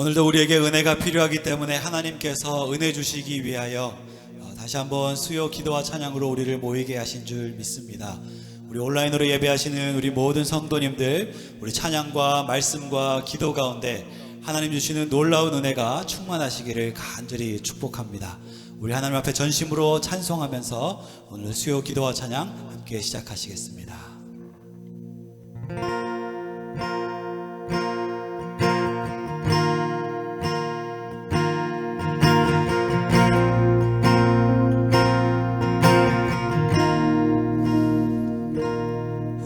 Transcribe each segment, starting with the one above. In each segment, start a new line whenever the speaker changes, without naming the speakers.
오늘도 우리에게 은혜가 필요하기 때문에 하나님께서 은혜 주시기 위하여 다시 한번 수요 기도와 찬양으로 우리를 모이게 하신 줄 믿습니다. 우리 온라인으로 예배하시는 우리 모든 성도님들, 우리 찬양과 말씀과 기도 가운데 하나님 주시는 놀라운 은혜가 충만하시기를 간절히 축복합니다. 우리 하나님 앞에 전심으로 찬송하면서 오늘 수요 기도와 찬양 함께 시작하시겠습니다.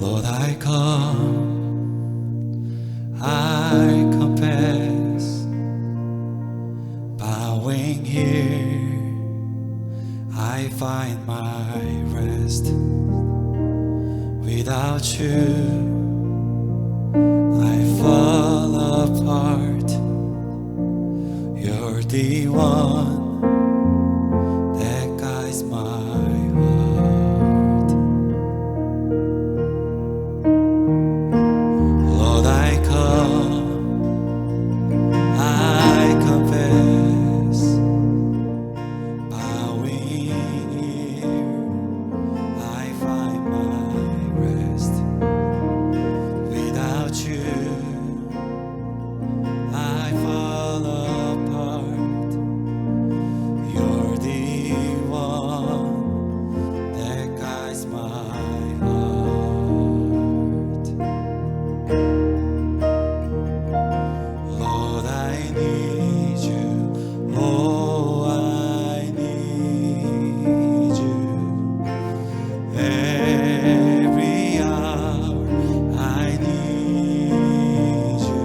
Lord, I come, I confess, bowing here, I find my rest. Without you, I fall apart. You're the one that guides my heart. Lord, I come, I confess, bowing here, I find my rest. Without you, I fall apart. You're the one that guides my heart. Lord, I need you. Oh, I need you. Every hour I need you.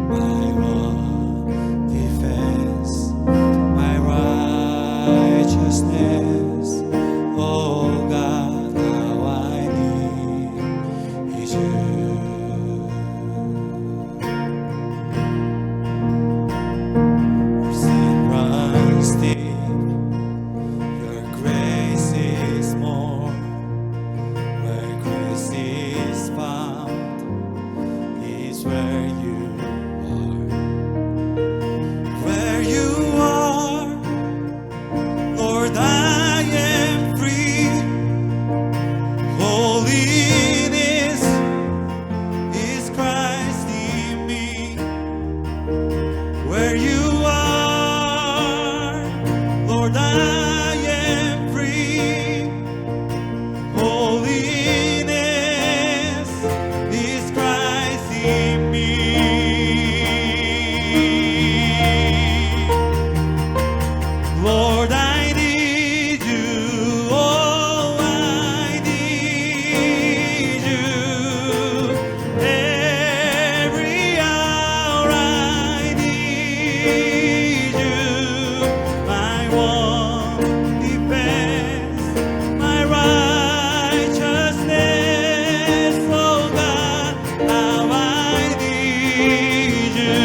My one defense, my righteousness. Oh God, how I need you. Sin runs deep, your grace is more. Where grace is found is where you are. Where you are, Lord, I am free. Holiness is Christ in me. Where you are, Lord, I am free. Holiness is Christ in me. Lord, I need you. Oh, I need you. Every hour I need you. My one defense, my righteousness. Oh God, how I need you.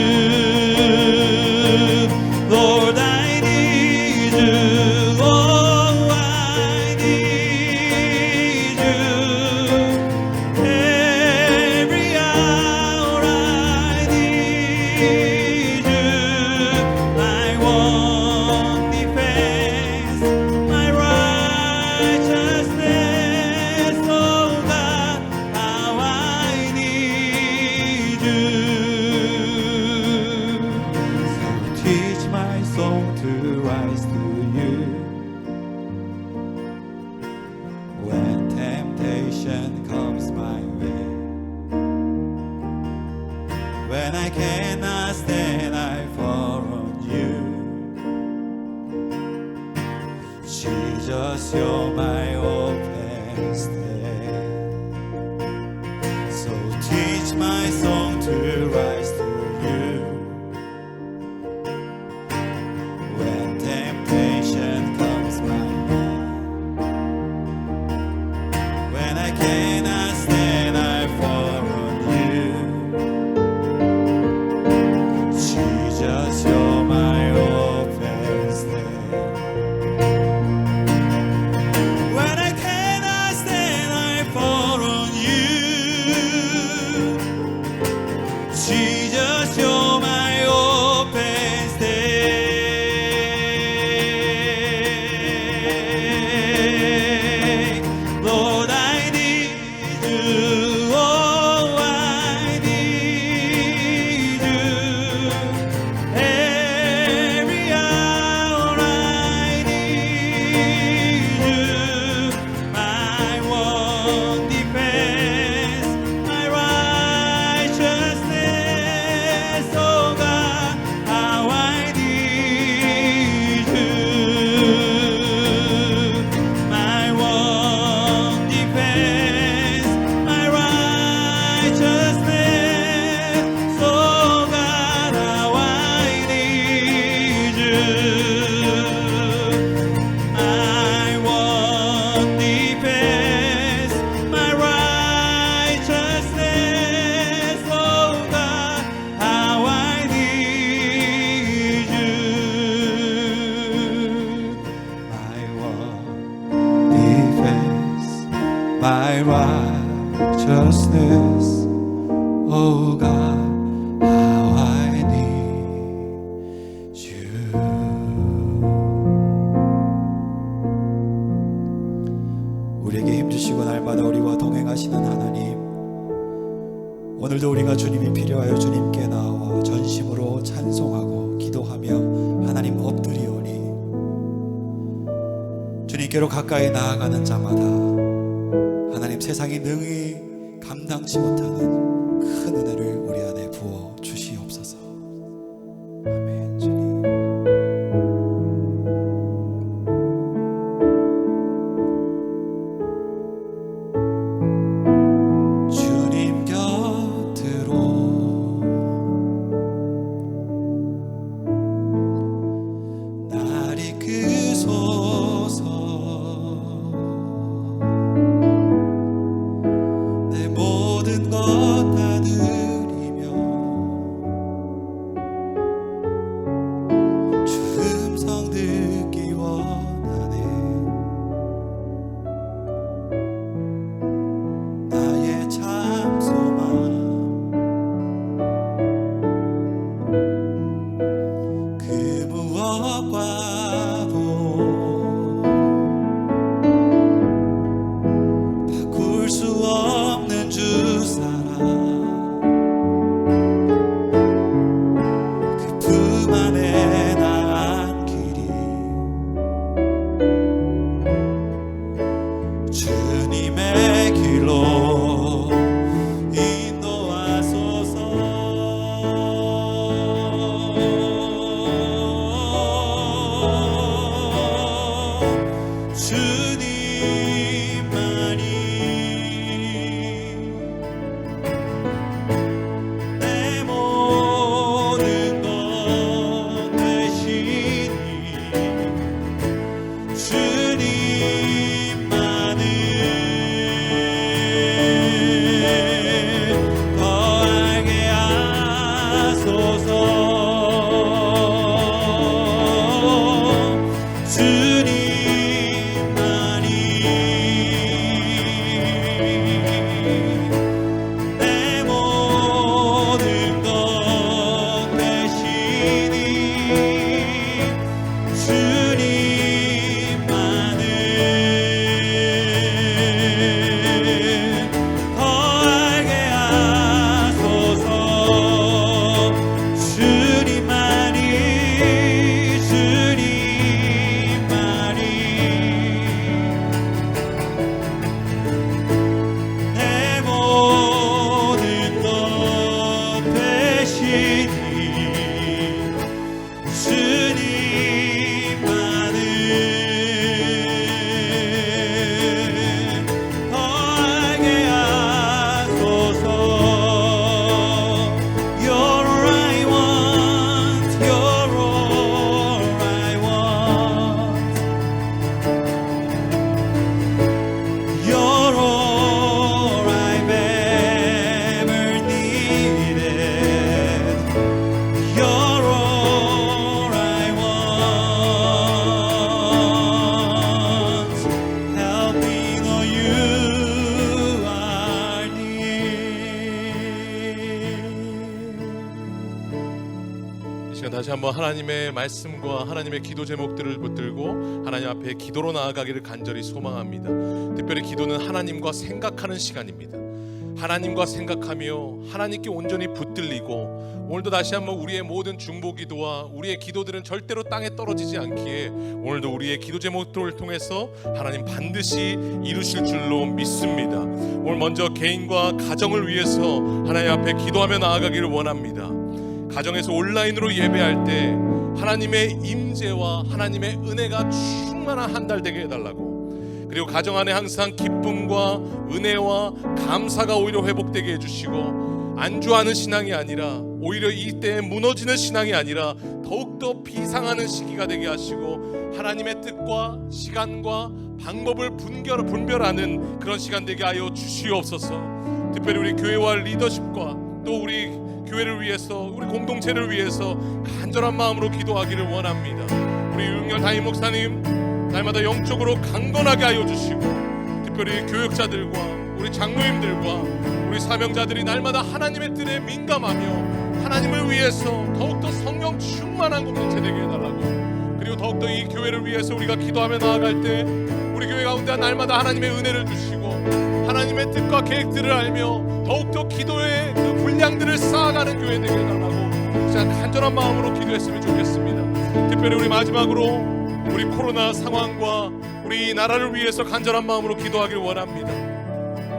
Lord, I need you. Oh, I need you. Every hour I need you. My one defense, my righteousness. Oh God, how I need you. So teach my soul to rise to you when temptation comes my way. When I cannot stand, I fall on you. Jesus, you're my open stay. So teach my song to rise to you when temptation comes my way. When I cannot stand, I fall on you. Jesus, you're my open stay. When I cannot stand, righteousness. Oh God, how I need you. 우리에게 힘주시고 날마다 우리와 동행하시는 하나님, 오늘도 우리가 주님이 필요하여 주님께 나와 전심으로 찬송하고 기도하며 하나님 엎드리오니 주님께로 가까이 나아가는 자마다 하나님 세상이 능히 감당치 못하는 큰 은혜를 우리 안에 부어 주시옵소서. 아멘. 주님. 주님 곁으로 날 이끄소서. 내 모든 것 다 드리며 주 음성 듣기 원하네. 나의 참 소망 그 무엇과도 바꿀 수 없는 주 사랑, 그 품 안에 나간 길이 주님의 길로 인도하소서. 주님만이 내 모든 것 되시니 주님만을 더 알게 하소서. 주님만이 내 모든 것 되시니 주님만을 더 알게 하소서. 주님만이 내 모든 것 되시니 주님만을 더 알게 하소서. You're all I want, you're all I want, you're all I've ever needed, you're all I want. Help me know you are near.
이 시간 다시 한번 하나님의 말씀과 하나님의 기도 제목들을 붙들고 하나님 앞에 기도로 나아가기를 간절히 소망합니다. 특별히 기도는 하나님과 생각하는 시간입니다. 하나님과 생각하며 하나님께 온전히 붙들리고, 오늘도 다시 한번 우리의 모든 중보기도와 우리의 기도들은 절대로 땅에 떨어지지 않기에 오늘도 우리의 기도 제목들을 통해서 하나님 반드시 이루실 줄로 믿습니다. 오늘 먼저 개인과 가정을 위해서 하나님 앞에 기도하며 나아가기를 원합니다. 가정에서 온라인으로 예배할 때 하나님의 임재와 하나님의 은혜가 충만한 한 달 되게 해달라고, 그리고 가정 안에 항상 기쁨과 은혜와 감사가 오히려 회복되게 해주시고, 안주하는 신앙이 아니라 오히려 이때에 무너지는 신앙이 아니라 더욱더 비상하는 시기가 되게 하시고, 하나님의 뜻과 시간과 방법을 분별하는 그런 시간 되게 하여 주시옵소서. 특별히 우리 교회와 리더십과 또 우리 교회를 위해서, 우리 공동체를 위해서 간절한 마음으로 기도하기를 원합니다. 우리 유흥열 담임 목사님 날마다 영적으로 강건하게 하여 주시고, 특별히 교육자들과 우리 장로님들과 우리 사명자들이 날마다 하나님의 뜻에 민감하며 하나님을 위해서 더욱더 성령 충만한 공동체 되게 해달라고, 그리고 더욱더 이 교회를 위해서 우리가 기도하며 나아갈 때 우리 교회 가운데 날마다 하나님의 은혜를 주시고 하나님의 뜻과 계획들을 알며 더욱더 기도의 그 분량들을 쌓아가는 교회 되게 해달라고 진짜 간절한 마음으로 기도했으면 좋겠습니다. 특별히 우리 마지막으로 우리 코로나 상황과 우리 이 나라를 위해서 간절한 마음으로 기도하길 원합니다.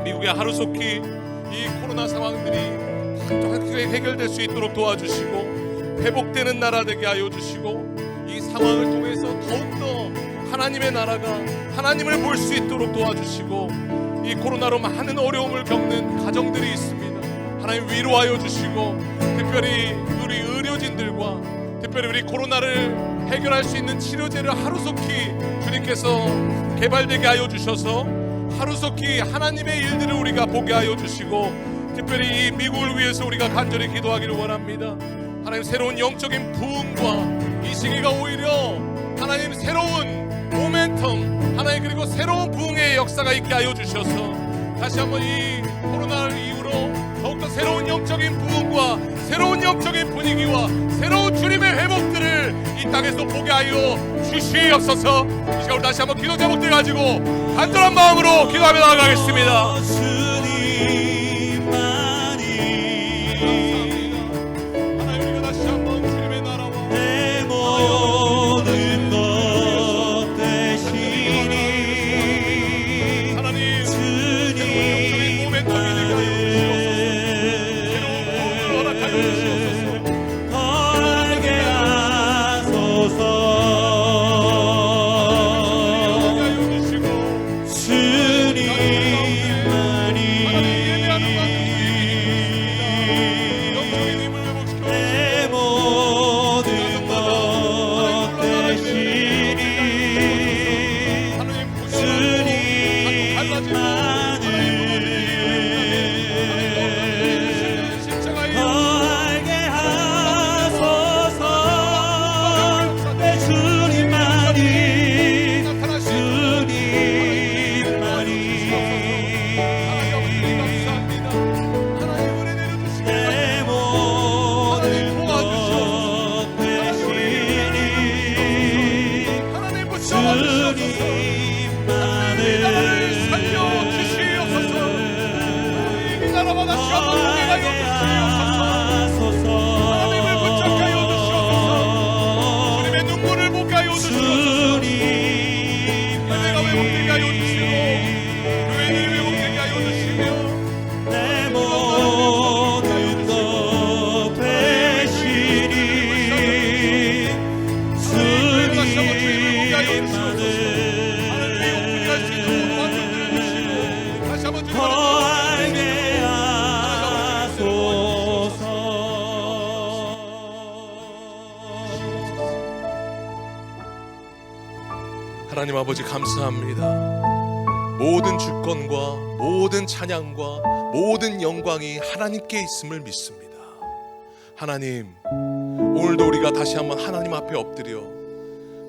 미국의 하루속히 이 코로나 상황들이 해결될 수 있도록 도와주시고 회복되는 나라 되게 하여 주시고 이 상황을 통해서 더욱더 하나님의 나라가 하나님을 볼 수 있도록 도와주시고 이 코로나로 많은 어려움을 겪는 가정들이 있습니다. 하나님 위로하여 주시고 특별히 우리 의료진들과 특별히 우리 코로나를 해결할 수 있는 치료제를 하루속히 주님께서 개발되게 하여 주셔서 하루속히 하나님의 일들을 우리가 보게 하여 주시고 특별히 이 미국을 위해서 우리가 간절히 기도하기를 원합니다. 하나님 새로운 영적인 부흥과 이 시기가 오히려 하나님 새로운 모멘텀 하나님 그리고 새로운 부흥의 역사가 있게 하여 주셔서 다시 한번 이 코로나를 이후로 더욱더 새로운 영적인 부흥과 새로운 영적인 분위기와 새로운 주님의 회복들을 이 땅에서 보게 하여 주시옵소서. 이 시간 다시 한번 기도 제목들 가지고 간절한 마음으로 기도하며 나아가겠습니다. 하나님 아버지 감사합니다. 모든 주권과 모든 찬양과 모든 영광이 하나님께 있음을 믿습니다. 하나님, 오늘도 우리가 다시 한번 하나님 앞에 엎드려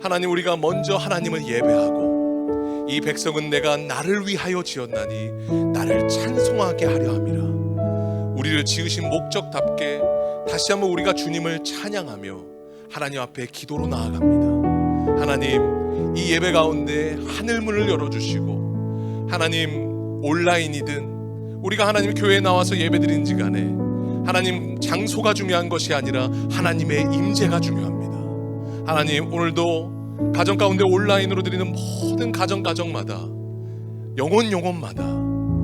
하나님 우리가 먼저 하나님을 예배하고 이 백성은 내가 나를 위하여 지었나니 나를 찬송하게 하려 함이라. 우리를 지으신 목적답게 다시 한번 우리가 주님을 찬양하며 하나님 앞에 기도로 나아갑니다. 하나님, 이 예배 가운데 하늘문을 열어주시고 하나님 온라인이든 우리가 하나님 교회에 나와서 예배드린지 간에 하나님 장소가 중요한 것이 아니라 하나님의 임재가 중요합니다. 하나님, 오늘도 가정 가운데 온라인으로 드리는 모든 가정마다 영혼마다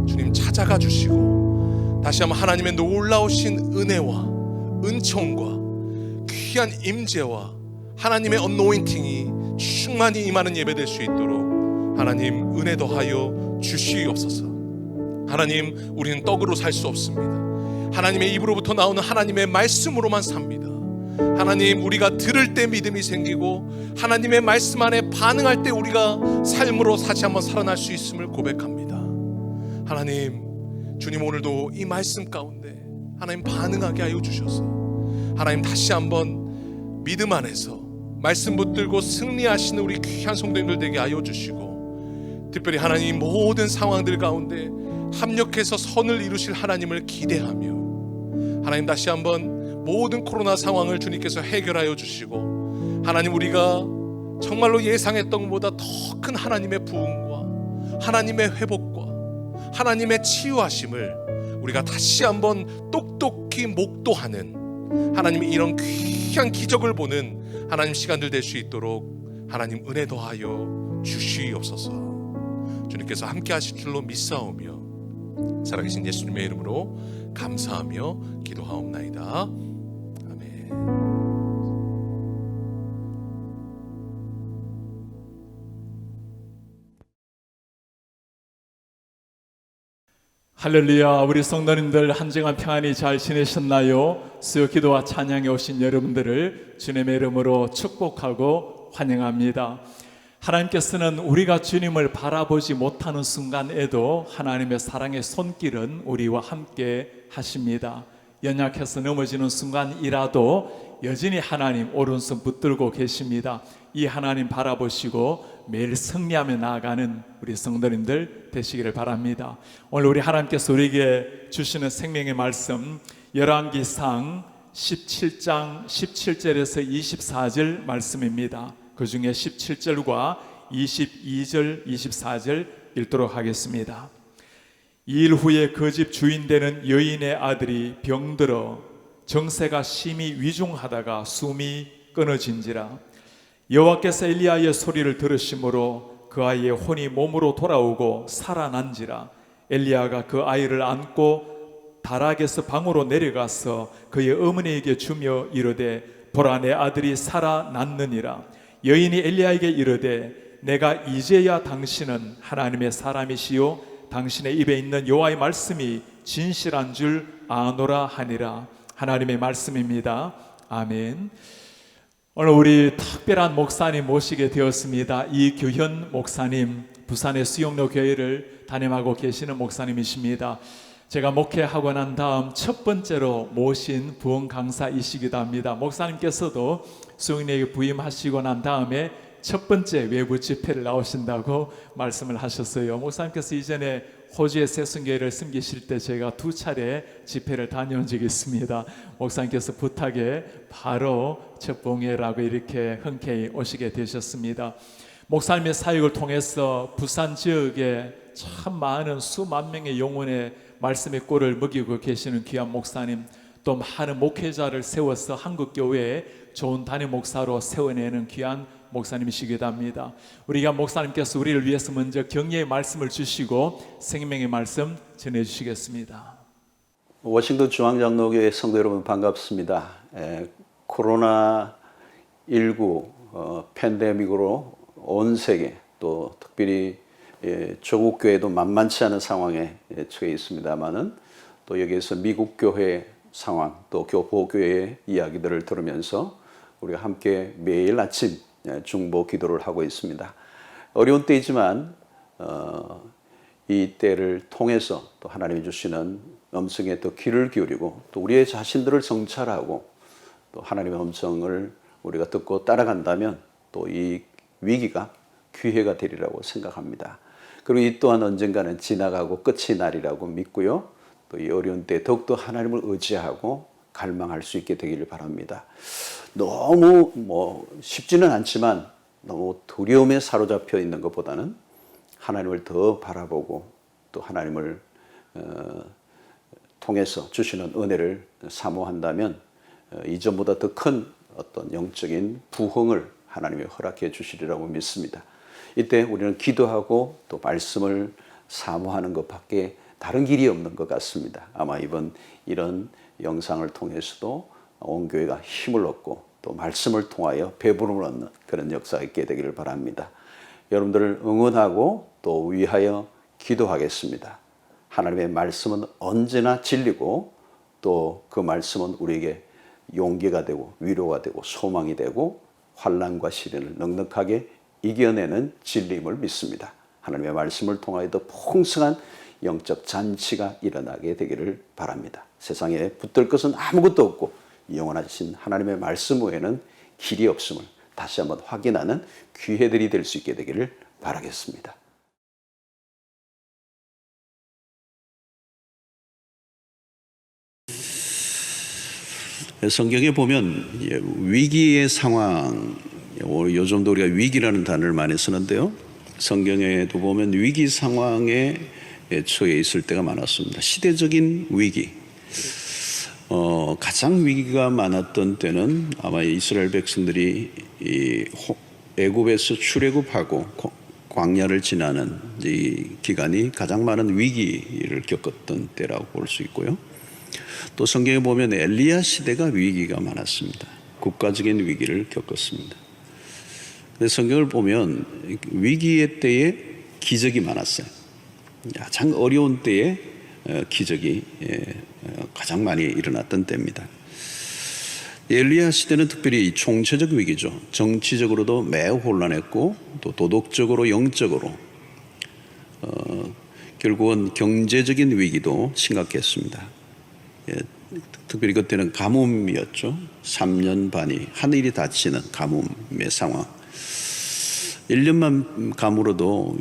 주님 찾아가 주시고 다시 한번 하나님의 놀라우신 은혜와 은총과 귀한 임재와 하나님의 언노인팅이 충만히 임하는 예배 될 수 있도록 하나님 은혜 더하여 주시옵소서. 하나님, 우리는 떡으로 살 수 없습니다. 하나님의 입으로부터 나오는 하나님의 말씀으로만 삽니다. 하나님, 우리가 들을 때 믿음이 생기고 하나님의 말씀 안에 반응할 때 우리가 삶으로 다시 한번 살아날 수 있음을 고백합니다. 하나님, 주님 오늘도 이 말씀 가운데 하나님 반응하게 하여 주셔서 하나님 다시 한번 믿음 안에서 말씀 붙들고 승리하시는 우리 귀한 성도님들 되게 하여 주시고 특별히 하나님 모든 상황들 가운데 합력해서 선을 이루실 하나님을 기대하며, 하나님 다시 한번 모든 코로나 상황을 주님께서 해결하여 주시고, 하나님 우리가 정말로 예상했던 것보다 더 큰 하나님의 부흥과 하나님의 회복과 하나님의 치유하심을 우리가 다시 한번 똑똑히 목도하는, 하나님의 이런 귀한 기적을 보는 하나님 시간들 될 수 있도록 하나님 은혜 더하여 주시옵소서. 주님께서 함께 하실 줄로 믿사오며 살아계신 예수님의 이름으로 감사하며 기도하옵나이다. 아멘.
할렐루야. 우리 성도님들 한 주간 평안히 잘 지내셨나요? 수요 기도와 찬양에 오신 여러분들을 주님의 이름으로 축복하고 환영합니다. 하나님께서는 우리가 주님을 바라보지 못하는 순간에도 하나님의 사랑의 손길은 우리와 함께 하십니다. 연약해서 넘어지는 순간이라도 여전히 하나님 오른손 붙들고 계십니다. 이 하나님 바라보시고 매일 승리하며 나아가는 우리 성도님들 되시기를 바랍니다. 오늘 우리 하나님께서 우리에게 주시는 생명의 말씀, 열왕기상 17장 17절에서 24절 말씀입니다. 그 중에 17절과 22절, 24절 읽도록 하겠습니다. 2일 후에 그 집 주인 되는 여인의 아들이 병들어 정세가 심히 위중하다가 숨이 끊어진지라. 여호와께서 엘리야의 소리를 들으심으로 그 아이의 혼이 몸으로 돌아오고 살아난지라. 엘리야가 그 아이를 안고 다락에서 방으로 내려가서 그의 어머니에게 주며 이르되 보라, 내 아들이 살아났느니라. 여인이 엘리야에게 이르되 내가 이제야 당신은 하나님의 사람이시요 당신의 입에 있는 여호와의 말씀이 진실한 줄 아노라 하니라. 하나님의 말씀입니다. 아멘. 오늘 우리 특별한 목사님 모시게 되었습니다. 이규현 목사님, 부산의 수영로 교회를 담임하고 계시는 목사님이십니다. 제가 목회하고 난 다음 첫 번째로 모신 부흥 강사이시기도 합니다. 목사님께서도 수영로에 부임하시고 난 다음에 첫 번째 외부 집회를 나오신다고 말씀을 하셨어요. 목사님께서 이전에 호주의 새순교회를 섬기실 때 제가 2차례 집회를 다녀온 적이 있습니다. 목사님께서 부탁에 바로 첫 봉회라고 이렇게 흔쾌히 오시게 되셨습니다. 목사님의 사역을 통해서 부산 지역에 참 많은 수만 명의 영혼의 말씀의 꼴을 먹이고 계시는 귀한 목사님, 또 많은 목회자를 세워서 한국교회에 좋은 담임 목사로 세워내는 귀한 목사님이시기도 합니다. 우리가 목사님께서 우리를 위해서 먼저 격려의 말씀을 주시고 생명의 말씀 전해주시겠습니다.
워싱턴 중앙장로교회 성도 여러분 반갑습니다. 코로나19 팬데믹으로 온 세계, 또 특별히 조국 교회도 만만치 않은 상황에 처해 있습니다만은, 또 여기에서 미국 교회 상황, 또 교포교회의 이야기들을 들으면서 우리가 함께 매일 아침 중보 기도를 하고 있습니다. 어려운 때이지만 이 때를 통해서 또 하나님이 주시는 음성에 더 귀를 기울이고, 또 우리의 자신들을 정찰하고, 또 하나님의 음성을 우리가 듣고 따라간다면 또 이 위기가 기회가 되리라고 생각합니다. 그리고 이 또한 언젠가는 지나가고 끝이 날이라고 믿고요, 또 이 어려운 때 더욱더 하나님을 의지하고 갈망할 수 있게 되기를 바랍니다. 너무 쉽지는 않지만 너무 두려움에 사로잡혀 있는 것보다는 하나님을 더 바라보고, 또 하나님을 통해서 주시는 은혜를 사모한다면 이전보다 더 큰 어떤 영적인 부흥을 하나님이 허락해 주시리라고 믿습니다. 이때 우리는 기도하고 또 말씀을 사모하는 것밖에 다른 길이 없는 것 같습니다. 아마 이런 영상을 통해서도 온 교회가 힘을 얻고 또 말씀을 통하여 배부름을 얻는 그런 역사가 있게 되기를 바랍니다. 여러분들을 응원하고 또 위하여 기도하겠습니다. 하나님의 말씀은 언제나 진리고, 또 그 말씀은 우리에게 용기가 되고 위로가 되고 소망이 되고 환난과 시련을 넉넉하게 이겨내는 진리임을 믿습니다. 하나님의 말씀을 통하여 더 풍성한 영적 잔치가 일어나게 되기를 바랍니다. 세상에 붙들 것은 아무것도 없고 영원하신 하나님의 말씀 외에는 길이 없음을 다시 한번 확인하는 기회들이 될 수 있게 되기를 바라겠습니다. 성경에 보면 위기의 상황, 요즘도 우리가 위기라는 단어를 많이 쓰는데요. 성경에도 보면 위기 상황에 처해 있을 때가 많았습니다. 시대적인 위기. 가장 위기가 많았던 때는 아마 이스라엘 백성들이 애굽에서 출애굽하고 광야를 지나는 이 기간이 가장 많은 위기를 겪었던 때라고 볼 수 있고요. 또 성경에 보면 엘리야 시대가 위기가 많았습니다. 국가적인 위기를 겪었습니다. 근데 성경을 보면 위기의 때에 기적이 많았어요. 가장 어려운 때에 기적이 가장 많이 일어났던 때입니다. 엘리야 시대는 특별히 총체적 위기죠. 정치적으로도 매우 혼란했고 또 도덕적으로 영적으로 결국은 경제적인 위기도 심각했습니다. 특별히 그때는 가뭄이었죠. 3년 반이 하늘이 닫히는 가뭄의 상황. 1년만 가물어도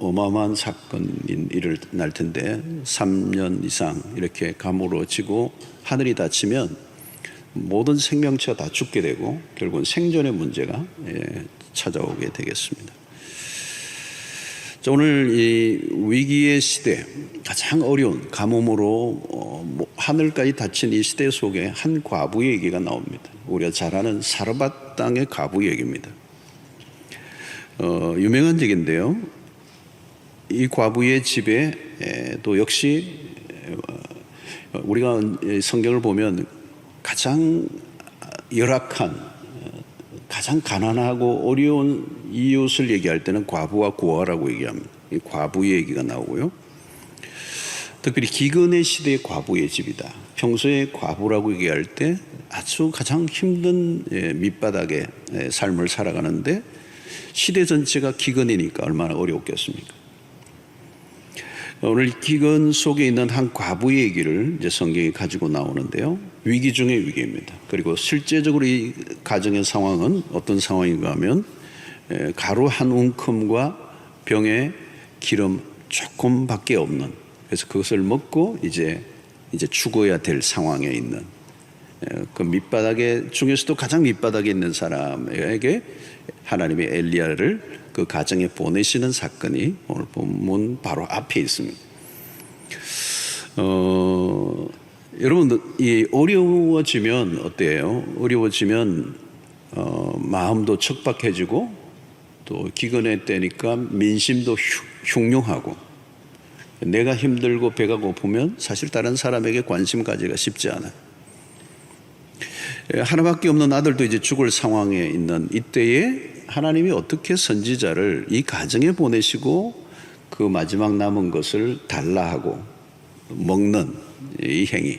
어마어마한 사건이 일어날 텐데 3년 이상 이렇게 가물어지고 하늘이 닫히면 모든 생명체가 다 죽게 되고 결국은 생존의 문제가 찾아오게 되겠습니다. 자, 오늘 이 위기의 시대, 가장 어려운 가뭄으로 하늘까지 닫힌 이 시대 속에 한 과부의 얘기가 나옵니다. 우리가 잘 아는 사르밧 땅의 과부 얘기입니다. 유명한 얘기인데요. 이 과부의 집에 또 역시 우리가 성경을 보면 가장 열악한, 가장 가난하고 어려운 이웃을 얘기할 때는 과부와 고아라고 얘기합니다. 이 과부의 얘기가 나오고요. 특별히 기근의 시대의 과부의 집이다. 평소에 과부라고 얘기할 때 아주 가장 힘든 밑바닥의 삶을 살아가는데 시대 전체가 기근이니까 얼마나 어려웠겠습니까? 오늘 기근 속에 있는 한 과부의 얘기를 이제 성경이 가지고 나오는데요. 위기 중의 위기입니다. 그리고 실제적으로 이 가정의 상황은 어떤 상황인가 하면 가루 한 움큼과 병에 기름 조금밖에 없는, 그래서 그것을 먹고 이제 죽어야 될 상황에 있는 그 밑바닥에 중에서도 가장 밑바닥에 있는 사람에게 하나님의 엘리야를 그 가정에 보내시는 사건이 오늘 본문 바로 앞에 있습니다. 여러분, 이 어려워지면 어때요? 어려워지면 마음도 척박해지고 또 기근의 때니까 민심도 흉흉하고 내가 힘들고 배가 고프면 사실 다른 사람에게 관심 가지기가 쉽지 않아요. 하나밖에 없는 아들도 이제 죽을 상황에 있는 이때에 하나님이 어떻게 선지자를 이 가정에 보내시고 그 마지막 남은 것을 달라 하고 먹는 이 행위,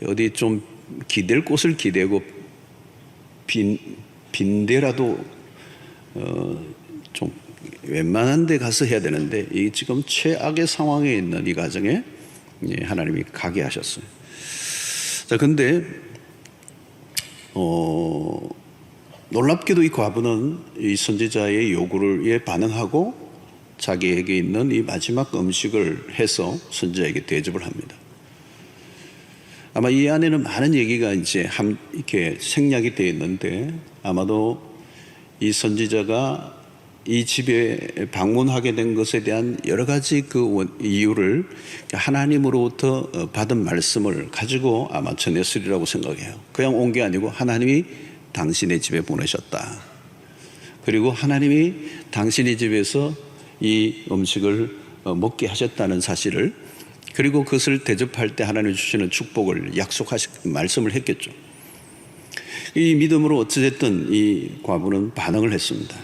어디 좀 기댈 곳을 기대고 빈대라도 좀 웬만한 데 가서 해야 되는데 이 지금 최악의 상황에 있는 이 가정에 하나님이 가게 하셨어요. 자, 근데 놀랍게도 이 과부는 이 선지자의 요구에 반응하고 자기에게 있는 이 마지막 음식을 해서 선지자에게 대접을 합니다. 아마 이 안에는 많은 얘기가 이제 이렇게 생략이 되어 있는데 아마도 이 선지자가 이 집에 방문하게 된 것에 대한 여러 가지 그 이유를 하나님으로부터 받은 말씀을 가지고 아마 전했으리라고 생각해요. 그냥 온 게 아니고 하나님이 당신의 집에 보내셨다. 그리고 하나님이 당신의 집에서 이 음식을 먹게 하셨다는 사실을, 그리고 그것을 대접할 때 하나님 주시는 축복을 말씀을 했겠죠. 이 믿음으로 어찌됐든 이 과부는 반응을 했습니다.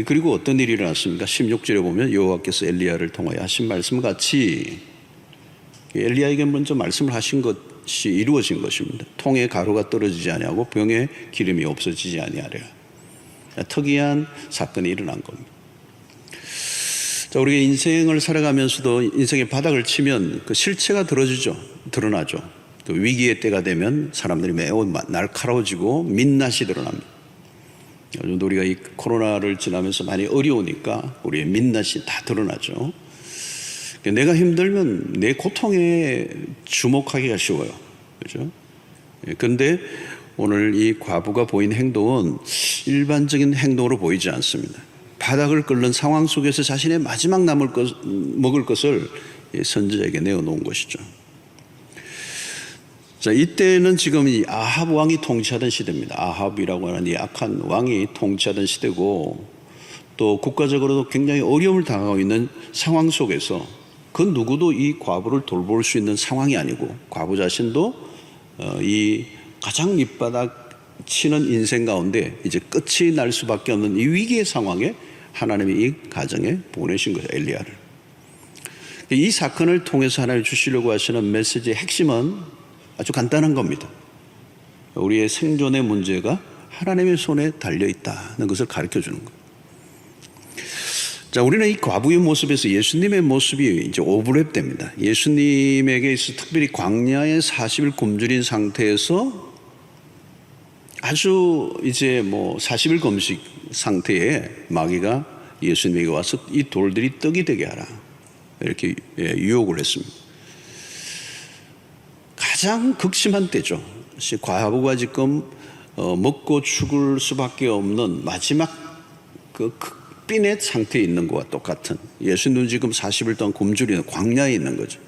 그리고 어떤 일이 일어났습니까? 16절에 보면 여호와께서 엘리야를 통하여 하신 말씀 같이 엘리야에게 먼저 말씀을 하신 것이 이루어진 것입니다. 통에 가루가 떨어지지 아니하고 병에 기름이 없어지지 아니하리라. 특이한 사건이 일어난 겁니다. 자, 우리가 인생을 살아가면서도 인생의 바닥을 치면 그 실체가 드러나죠. 그 위기의 때가 되면 사람들이 매우 날카로워지고 민낯이 드러납니다. 요즘 우리가 이 코로나를 지나면서 많이 어려우니까 우리의 민낯이 다 드러나죠. 내가 힘들면 내 고통에 주목하기가 쉬워요. 그렇죠? 그런데 오늘 이 과부가 보인 행동은 일반적인 행동으로 보이지 않습니다. 바닥을 끓는 상황 속에서 자신의 마지막 먹을 것을 선지자에게 내어놓은 것이죠. 자, 이때는 지금 이 아합 왕이 통치하던 시대입니다. 아합이라고 하는 이 악한 왕이 통치하던 시대고, 또 국가적으로도 굉장히 어려움을 당하고 있는 상황 속에서 그 누구도 이 과부를 돌볼 수 있는 상황이 아니고, 과부 자신도 이 가장 밑바닥 치는 인생 가운데 이제 끝이 날 수밖에 없는 이 위기의 상황에 하나님이 이 가정에 보내신 거예요, 엘리야를. 이 사건을 통해서 하나님 주시려고 하시는 메시지의 핵심은 아주 간단한 겁니다. 우리의 생존의 문제가 하나님의 손에 달려 있다는 것을 가르쳐 주는 거예요. 자, 우리는 이 과부의 모습에서 예수님의 모습이 이제 오버랩됩니다. 예수님에게 있어 특별히 광야에 40일 굶주린 상태에서 아주 이제 40일 금식 상태에 마귀가 예수님에게 와서 이 돌들이 떡이 되게 하라, 이렇게 유혹을 했습니다. 가장 극심한 때죠. 과부가 지금 먹고 죽을 수밖에 없는 마지막 그 극빈의 상태에 있는 것과 똑같은, 예수님은 지금 40일 동안 굶주리는 광야에 있는 거죠.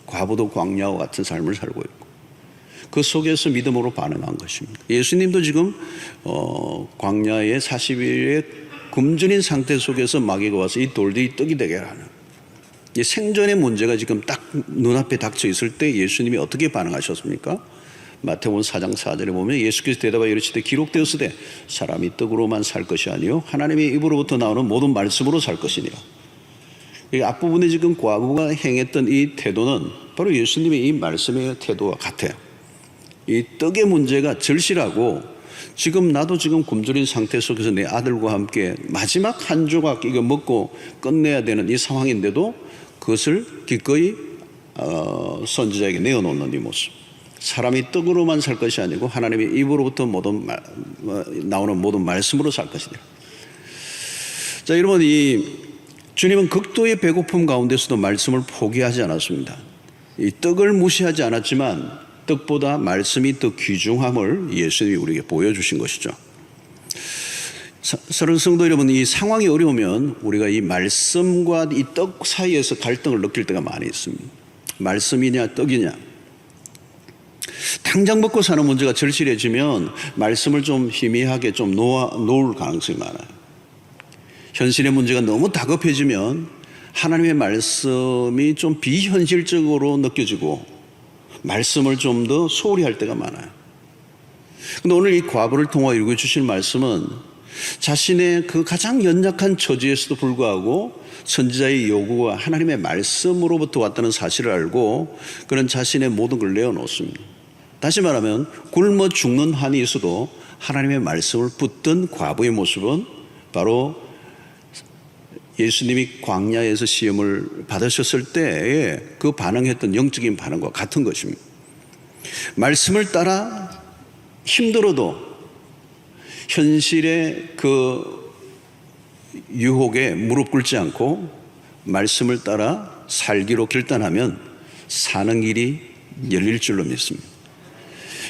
과부도 광야와 같은 삶을 살고 있고, 그 속에서 믿음으로 반응한 것입니다. 예수님도 지금 광야의 40일의 굶주린 상태 속에서 마귀가 와서 이 돌들이 떡이 되게 하는, 이 생존의 문제가 지금 딱 눈앞에 닥쳐 있을 때 예수님이 어떻게 반응하셨습니까? 마태복음 4장 4절에 보면 예수께서 대답하여 이르시되 기록되었으되 사람이 떡으로만 살 것이 아니요 하나님의 입으로부터 나오는 모든 말씀으로 살 것이니라. 이 앞부분에 지금 과부가 행했던 이 태도는 바로 예수님의 이 말씀의 태도와 같아요. 이 떡의 문제가 절실하고, 지금 나도 지금 굶주린 상태 속에서 내 아들과 함께 마지막 한 조각 이거 먹고 끝내야 되는 이 상황인데도 그것을 기꺼이 선지자에게 내어놓는 이 모습. 사람이 떡으로만 살 것이 아니고 하나님의 입으로부터 나오는 모든 말씀으로 살 것이다. 자, 여러분, 이 주님은 극도의 배고픔 가운데서도 말씀을 포기하지 않았습니다. 이 떡을 무시하지 않았지만 떡보다 말씀이 더 귀중함을 예수님이 우리에게 보여주신 것이죠. 사랑하는 성도 여러분, 이 상황이 어려우면 우리가 이 말씀과 이 떡 사이에서 갈등을 느낄 때가 많이 있습니다. 말씀이냐 떡이냐. 당장 먹고 사는 문제가 절실해지면 말씀을 좀 희미하게 좀 놓을 가능성이 많아요. 현실의 문제가 너무 다급해지면 하나님의 말씀이 좀 비현실적으로 느껴지고 말씀을 좀 더 소홀히 할 때가 많아요. 그런데 오늘 이 과부를 통해 읽어주실 말씀은 자신의 그 가장 연약한 처지에서도 불구하고 선지자의 요구와 하나님의 말씀으로부터 왔다는 사실을 알고 그는 자신의 모든 걸 내어놓습니다. 다시 말하면 굶어 죽는 한이 있어도 하나님의 말씀을 붙든 과부의 모습은 바로 예수님이 광야에서 시험을 받으셨을 때에 그 반응했던 영적인 반응과 같은 것입니다. 말씀을 따라 힘들어도 현실의 그 유혹에 무릎 꿇지 않고 말씀을 따라 살기로 결단하면 사는 길이 열릴 줄로 믿습니다.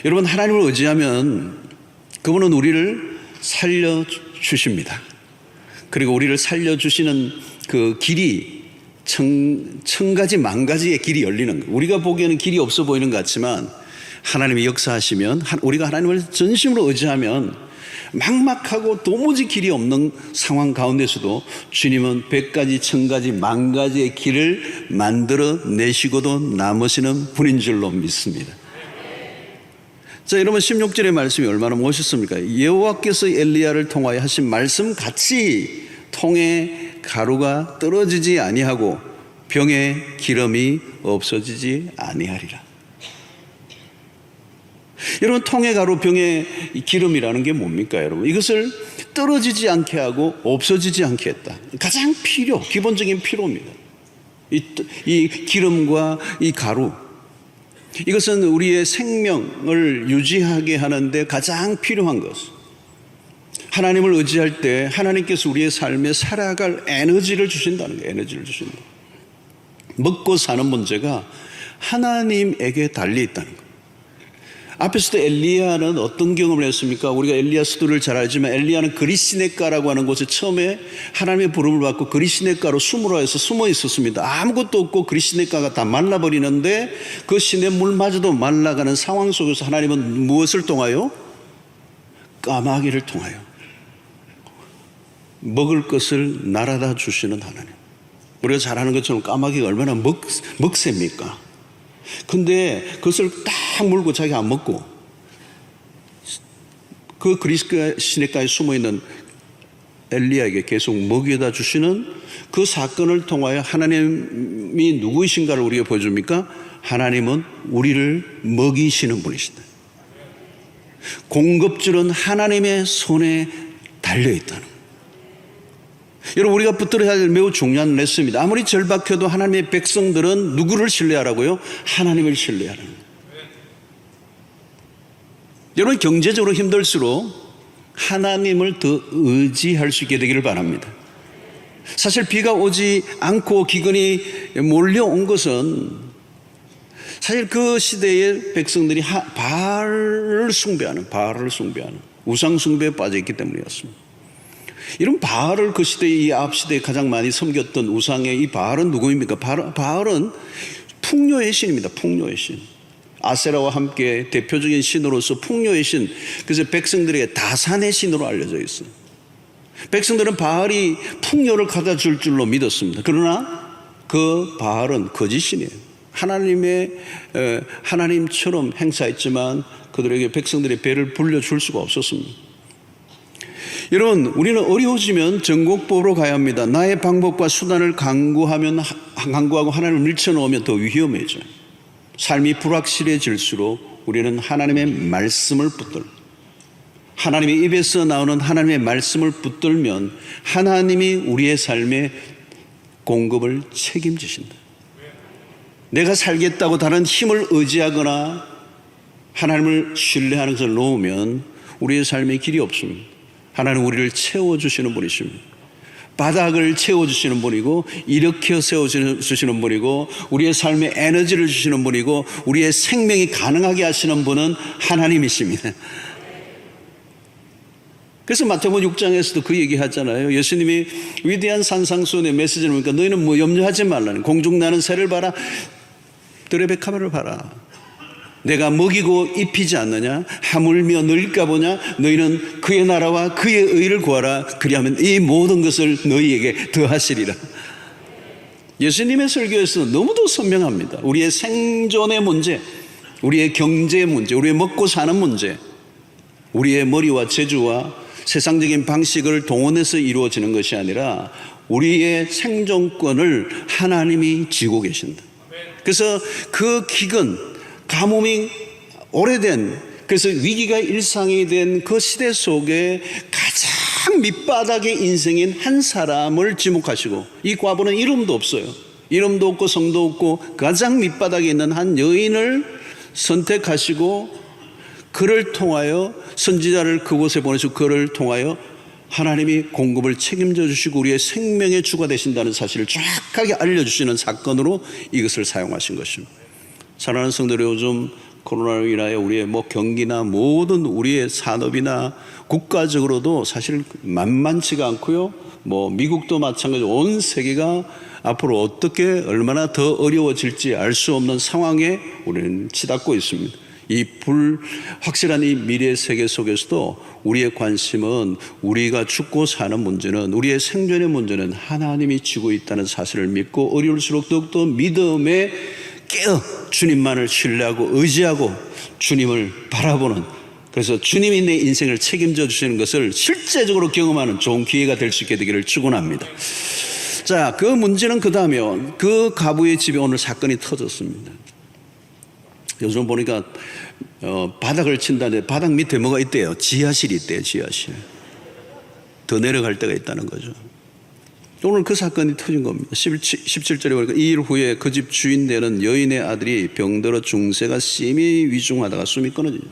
여러분, 하나님을 의지하면 그분은 우리를 살려주십니다. 그리고 우리를 살려주시는 그 길이 천 가지 만 가지의 길이 열리는 거예요. 우리가 보기에는 길이 없어 보이는 것 같지만 하나님이 역사하시면, 우리가 하나님을 전심으로 의지하면 막막하고 도무지 길이 없는 상황 가운데서도 주님은 100가지, 1000가지, 만 가지의 길을 만들어 내시고도 남으시는 분인 줄로 믿습니다. 자, 여러분, 16절의 말씀이 얼마나 멋있습니까? 여호와께서 엘리야를 통하여 하신 말씀 같이 통에 가루가 떨어지지 아니하고 병에 기름이 없어지지 아니하리라. 여러분, 통에 가루, 병에 기름이라는 게 뭡니까, 여러분? 이것을 떨어지지 않게 하고 없어지지 않게 했다. 가장 기본적인 필요입니다. 이 기름과 이 가루, 이것은 우리의 생명을 유지하게 하는데 가장 필요한 것. 하나님을 의지할 때 하나님께서 우리의 삶에 살아갈 에너지를 주신다는 거예요. 에너지를 주신다. 먹고 사는 문제가 하나님에게 달려 있다는 거예요. 앞에서도 엘리야는 어떤 경험을 했습니까? 우리가 엘리야 스토리를 잘 알지만 엘리야는 그리시네가라고 하는 곳에 처음에 하나님의 부름을 받고 그리시네가로 숨으라 해서 숨어 있었습니다. 아무것도 없고 그리시네가가 다 말라버리는데 그 시냇물마저도 말라가는 상황 속에서 하나님은 무엇을 통하여? 까마귀를 통하여 먹을 것을 날아다 주시는 하나님. 우리가 잘 아는 것처럼 까마귀가 얼마나 먹새입니까? 근데 그것을 딱 물고 자기가 안 먹고 그 그리시네가에 숨어있는 엘리야에게 계속 먹여다 주시는 그 사건을 통하여 하나님이 누구이신가를 우리가 보여줍니까? 하나님은 우리를 먹이시는 분이시다. 공급줄은 하나님의 손에 달려있다는 거예요. 여러분, 우리가 붙들어야 될 매우 중요한 레슨입니다. 아무리 절박해도 하나님의 백성들은 누구를 신뢰하라고요? 하나님을 신뢰하라는 거예요. 여러분, 경제적으로 힘들수록 하나님을 더 의지할 수 있게 되기를 바랍니다. 사실 비가 오지 않고 기근이 몰려온 것은 사실 그 시대의 백성들이 바알을 숭배하는 우상 숭배에 빠져 있기 때문이었습니다. 이런 바알을 그 시대의 이 앞시대에 가장 많이 섬겼던 우상의 이 바알은 누구입니까? 바알은 풍요의 신입니다. 풍요의 신. 아세라와 함께 대표적인 신으로서 풍요의 신. 그래서 백성들에게 다산의 신으로 알려져 있어요. 백성들은 바알이 풍요를 가져다 줄 줄로 믿었습니다. 그러나 그 바알은 거짓신이에요. 하나님처럼 행사했지만 그들에게 백성들의 배를 불려줄 수가 없었습니다. 여러분, 우리는 어려워지면 전곡보로 가야 합니다. 나의 방법과 수단을 강구하고 하나님을 밀쳐놓으면 더 위험해져요. 삶이 불확실해질수록 우리는 하나님의 말씀을 하나님의 입에서 나오는 하나님의 말씀을 붙들면 하나님이 우리의 삶의 공급을 책임지신다. 내가 살겠다고 다른 힘을 의지하거나 하나님을 신뢰하는 것을 놓으면 우리의 삶의 길이 없습니다. 하나님은 우리를 채워주시는 분이십니다. 바닥을 채워주시는 분이고 일으켜 세워주시는 분이고 우리의 삶에 에너지를 주시는 분이고 우리의 생명이 가능하게 하시는 분은 하나님이십니다. 그래서 마태복음 6장에서도 그 얘기하잖아요. 예수님이 위대한 산상수훈의 메시지를 보니까 너희는 뭐 염려하지 말라는, 공중 나는 새를 봐라, 들의 백합화를 봐라. 내가 먹이고 입히지 않느냐? 하물며 너희일까 보냐? 너희는 그의 나라와 그의 의를 구하라. 그리하면 이 모든 것을 너희에게 더하시리라. 예수님의 설교에서 너무도 선명합니다. 우리의 생존의 문제, 우리의 경제 문제, 우리의 먹고 사는 문제, 우리의 머리와 재주와 세상적인 방식을 동원해서 이루어지는 것이 아니라 우리의 생존권을 하나님이 쥐고 계신다. 그래서 그 기근, 가뭄이 오래된, 그래서 위기가 일상이 된 그 시대 속에 가장 밑바닥의 인생인 한 사람을 지목하시고, 이 과부는 이름도 없어요. 이름도 없고 성도 없고 가장 밑바닥에 있는 한 여인을 선택하시고 그를 통하여 선지자를 그곳에 보내시고 그를 통하여 하나님이 공급을 책임져 주시고 우리의 생명의 주가 되신다는 사실을 정확하게 알려주시는 사건으로 이것을 사용하신 것입니다. 사랑하는 성도들, 요즘 코로나로 인하여 우리의 경기나 모든 우리의 산업이나 국가적으로도 사실 만만치가 않고요. 미국도 마찬가지로 온 세계가 앞으로 어떻게 얼마나 더 어려워질지 알 수 없는 상황에 우리는 치닫고 있습니다. 이 불확실한 이 미래 세계 속에서도 우리의 관심은 우리가 죽고 사는 문제는, 우리의 생존의 문제는 하나님이 쥐고 있다는 사실을 믿고 어려울수록 더욱더 믿음에 깨어 주님만을 신뢰하고 의지하고 주님을 바라보는, 그래서 주님이 내 인생을 책임져 주시는 것을 실제적으로 경험하는 좋은 기회가 될 수 있게 되기를 축원합니다. 자, 그 문제는 그 다음에 그 가부의 집에 오늘 사건이 터졌습니다. 요즘 보니까 바닥을 친다는데 바닥 밑에 뭐가 있대요? 지하실이 있대요. 지하실. 더 내려갈 데가 있다는 거죠. 오늘 그 사건이 터진 겁니다. 17절에 보니까 2일 후에 그 집 주인 되는 여인의 아들이 병들어 중세가 심히 위중하다가 숨이 끊어집니다.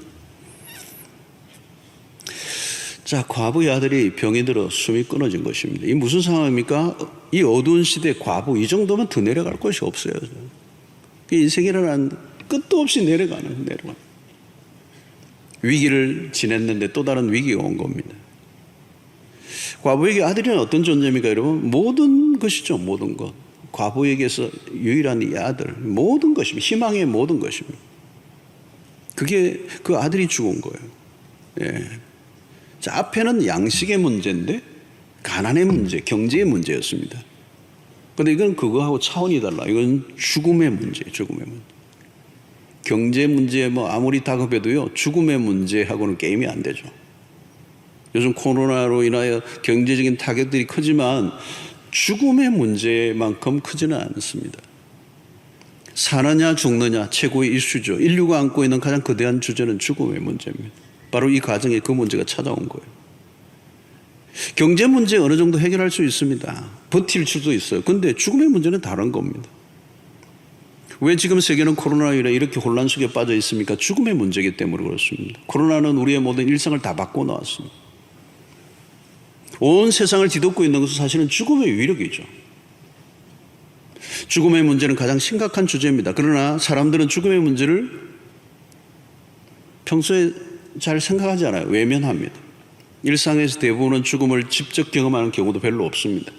자, 과부의 아들이 병이 들어 숨이 끊어진 것입니다. 이 무슨 상황입니까? 이 어두운 시대 과부, 이 정도면 더 내려갈 곳이 없어요. 인생이라는 끝도 없이 내려가는. 위기를 지냈는데 또 다른 위기가 온 겁니다. 과부에게 아들이란 어떤 존재입니까, 여러분? 모든 것이죠, 모든 것. 과부에게서 유일한 이 아들, 모든 것입니다. 희망의 모든 것입니다. 그게 그 아들이 죽은 거예요. 예. 자, 앞에는 양식의 문제인데 가난의 문제, 경제의 문제였습니다. 그런데 이건 그거하고 차원이 달라. 이건 죽음의 문제예요, 죽음의 문제. 경제 문제 뭐 아무리 다급해도요, 죽음의 문제하고는 게임이 안 되죠. 요즘 코로나로 인하여 경제적인 타격들이 크지만 죽음의 문제만큼 크지는 않습니다. 사느냐 죽느냐 최고의 이슈죠. 인류가 안고 있는 가장 거대한 주제는 죽음의 문제입니다. 바로 이 과정에 그 문제가 찾아온 거예요. 경제 문제 어느 정도 해결할 수 있습니다. 버틸 수도 있어요. 근데 죽음의 문제는 다른 겁니다. 왜 지금 세계는 코로나로 인해 이렇게 혼란 속에 빠져 있습니까? 죽음의 문제이기 때문에 그렇습니다. 코로나는 우리의 모든 일상을 다 바꿔 놓았습니다. 온 세상을 뒤덮고 있는 것은 사실은 죽음의 위력이죠. 죽음의 문제는 가장 심각한 주제입니다. 그러나 사람들은 죽음의 문제를 평소에 잘 생각하지 않아요. 외면합니다. 일상에서 대부분은 죽음을 직접 경험하는 경우도 별로 없습니다.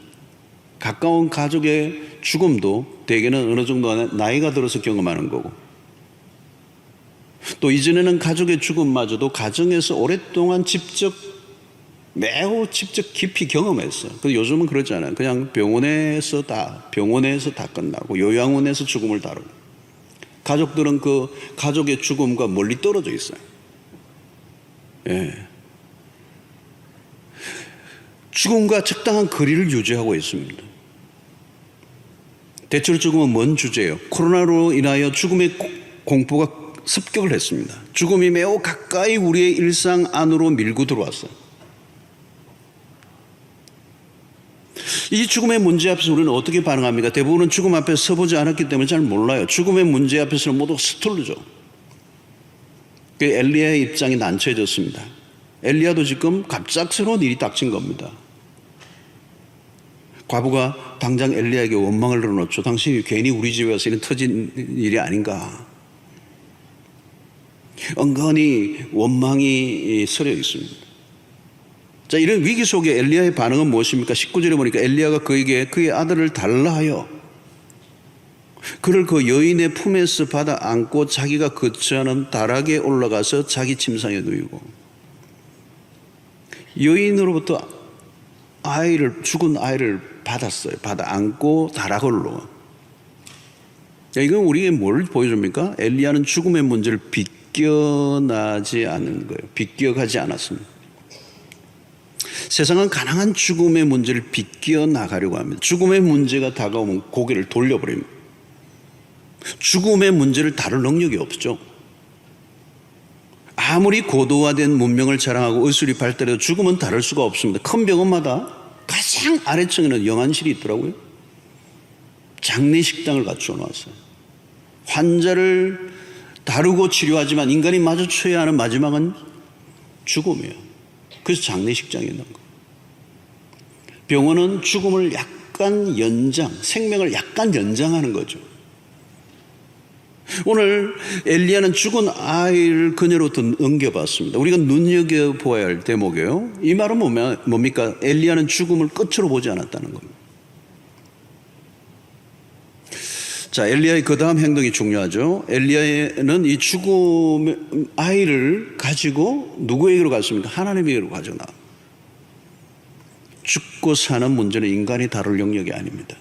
가까운 가족의 죽음도 대개는 어느 정도 나이가 들어서 경험하는 거고, 또 이전에는 가족의 죽음마저도 가정에서 오랫동안 매우 직접 깊이 경험했어요. 근데 요즘은 그렇지 않아요. 그냥 병원에서 다 끝나고 요양원에서 죽음을 다루고, 가족들은 그 가족의 죽음과 멀리 떨어져 있어요. 예. 죽음과 적당한 거리를 유지하고 있습니다. 대체로 죽음은 먼 주제예요. 코로나로 인하여 죽음의 공포가 습격을 했습니다. 죽음이 매우 가까이 우리의 일상 안으로 밀고 들어왔어요. 이 죽음의 문제 앞에서 우리는 어떻게 반응합니까? 대부분은 죽음 앞에 서보지 않았기 때문에 잘 몰라요. 죽음의 문제 앞에서는 모두 서투르죠. 그 엘리야의 입장이 난처해졌습니다. 엘리야도 지금 갑작스러운 일이 닥친 겁니다. 과부가 당장 엘리야에게 원망을 늘어놓죠. 당신이 괜히 우리 집에 와서 이런 터진 일이 아닌가. 은근히 원망이 서려 있습니다. 자, 이런 위기 속에 엘리야의 반응은 무엇입니까? 19절에 보니까 엘리야가 그에게 그의 아들을 달라 하여 그를 그 여인의 품에서 받아 안고 자기가 거처하는 다락에 올라가서 자기 침상에 누이고, 여인으로부터 죽은 아이를 받았어요. 받아 안고 다락을 올라. 이건 우리에게 뭘 보여줍니까? 엘리야는 죽음의 문제를 비껴나지 않은 거예요. 비껴가지 않았습니다. 세상은 가난한 죽음의 문제를 비껴나가려고 합니다. 죽음의 문제가 다가오면 고개를 돌려버립니다. 죽음의 문제를 다룰 능력이 없죠. 아무리 고도화된 문명을 자랑하고 의술이 발달해도 죽음은 다룰 수가 없습니다. 큰 병원마다 가장 아래층에는 영안실이 있더라고요. 장례식당을 갖추어 놨어요. 환자를 다루고 치료하지만 인간이 마주쳐야 하는 마지막은 죽음이에요. 그래서 장례식장에 있는 거예요. 병원은 죽음을 약간 생명을 약간 연장하는 거죠. 오늘 엘리야는 죽은 아이를 그녀로부터 넘겨봤습니다. 우리가 눈여겨보아야 할 대목이에요. 이 말은 뭡니까? 엘리야는 죽음을 끝으로 보지 않았다는 겁니다. 자, 엘리야의 그 다음 행동이 중요하죠. 엘리야는 이 죽음의 아이를 가지고 누구에게로 갔습니까? 하나님에게로 가져가. 죽고 사는 문제는 인간이 다룰 영역이 아닙니다.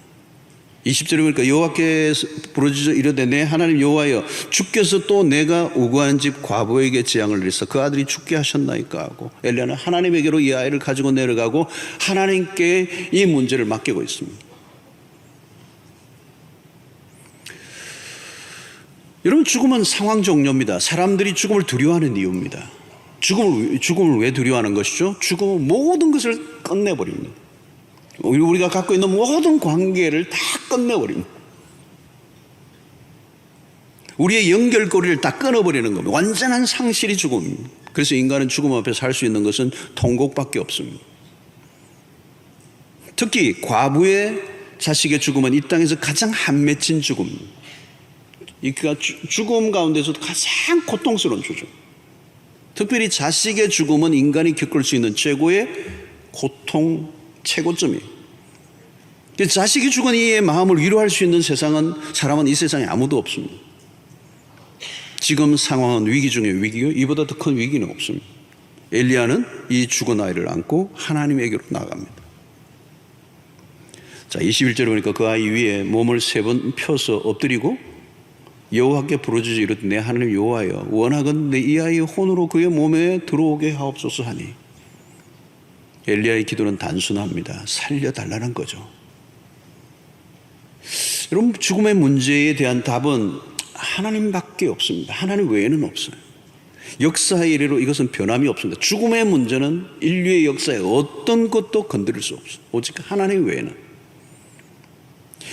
20절에 보니까 여호와께서 부르짖어 이르되 내 하나님 여호와여, 주께서 또 내가 우고한 집 과부에게 재앙을 내리사 그 아들이 죽게 하셨나이까 하고, 엘리야는 하나님에게로 이 아이를 가지고 내려가고 하나님께 이 문제를 맡기고 있습니다. 여러분, 죽음은 상황 종료입니다. 사람들이 죽음을 두려워하는 이유입니다. 죽음을 왜 두려워하는 것이죠? 죽음은 모든 것을 끝내버립니다. 우리가 갖고 있는 모든 관계를 다 끝내버립니다. 우리의 연결고리를 다 끊어버리는 겁니다. 완전한 상실이 죽음입니다. 그래서 인간은 죽음 앞에 살 수 있는 것은 통곡밖에 없습니다. 특히 과부의 자식의 죽음은 이 땅에서 가장 한맺힌 죽음입니다. 그러니까 죽음 가운데서도 가장 고통스러운 죽음. 특별히 자식의 죽음은 인간이 겪을 수 있는 최고의 고통 최고점이에요. 자식이 죽은 이의 마음을 위로할 수 있는 사람은 이 세상에 아무도 없습니다. 지금 상황은 위기 중에 위기요. 이보다 더 큰 위기는 없습니다. 엘리야는 이 죽은 아이를 안고 하나님에게로 나아갑니다. 자, 21절에 보니까 그 아이 위에 몸을 3번 펴서 엎드리고 여호와께 부르짖어 이르되 내 하나님 여호와여 원하건대 이 아이의 혼으로 그의 몸에 들어오게 하옵소서 하니 엘리야의 기도는 단순합니다. 살려달라는 거죠. 여러분, 죽음의 문제에 대한 답은 하나님밖에 없습니다. 하나님 외에는 없어요. 역사의 이래로 이것은 변함이 없습니다. 죽음의 문제는 인류의 역사에 어떤 것도 건드릴 수 없어요. 오직 하나님 외에는.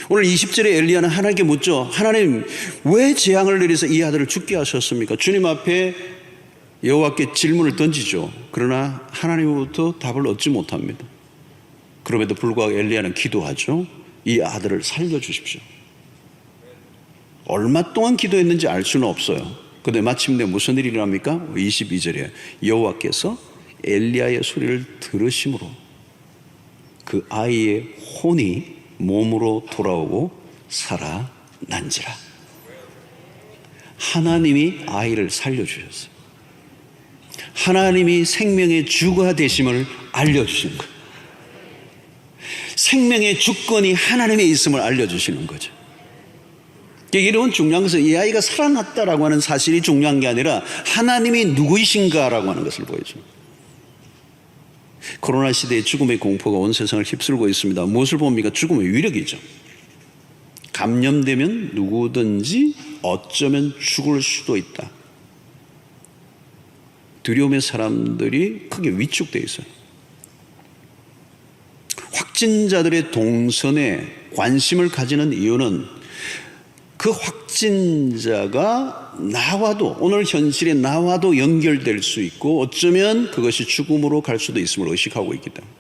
오늘 20절에 엘리야는 하나님께 묻죠. 하나님, 왜 재앙을 내려서 이 아들을 죽게 하셨습니까? 주님 앞에 여호와께 질문을 던지죠. 그러나 하나님으로부터 답을 얻지 못합니다. 그럼에도 불구하고 엘리야는 기도하죠. 이 아들을 살려주십시오. 얼마 동안 기도했는지 알 수는 없어요. 그런데 마침내 무슨 일이 일어납니까? 22절에 여호와께서 엘리야의 소리를 들으심으로 그 아이의 혼이 몸으로 돌아오고 살아난지라. 하나님이 아이를 살려주셨어요. 하나님이 생명의 주가 되심을 알려주시는 거예요. 생명의 주권이 하나님에 있음을 알려주시는 거죠. 이런 중요한 것은 이 아이가 살아났다라고 하는 사실이 중요한 게 아니라 하나님이 누구이신가라고 하는 것을 보여줍니다. 코로나 시대에 죽음의 공포가 온 세상을 휩쓸고 있습니다. 무엇을 봅니까? 죽음의 위력이죠. 감염되면 누구든지 어쩌면 죽을 수도 있다. 두려움의 사람들이 크게 위축되어 있어요. 확진자들의 동선에 관심을 가지는 이유는 그 확진자가 나와도, 오늘 현실에 나와도 연결될 수 있고 어쩌면 그것이 죽음으로 갈 수도 있음을 의식하고 있기 때문에.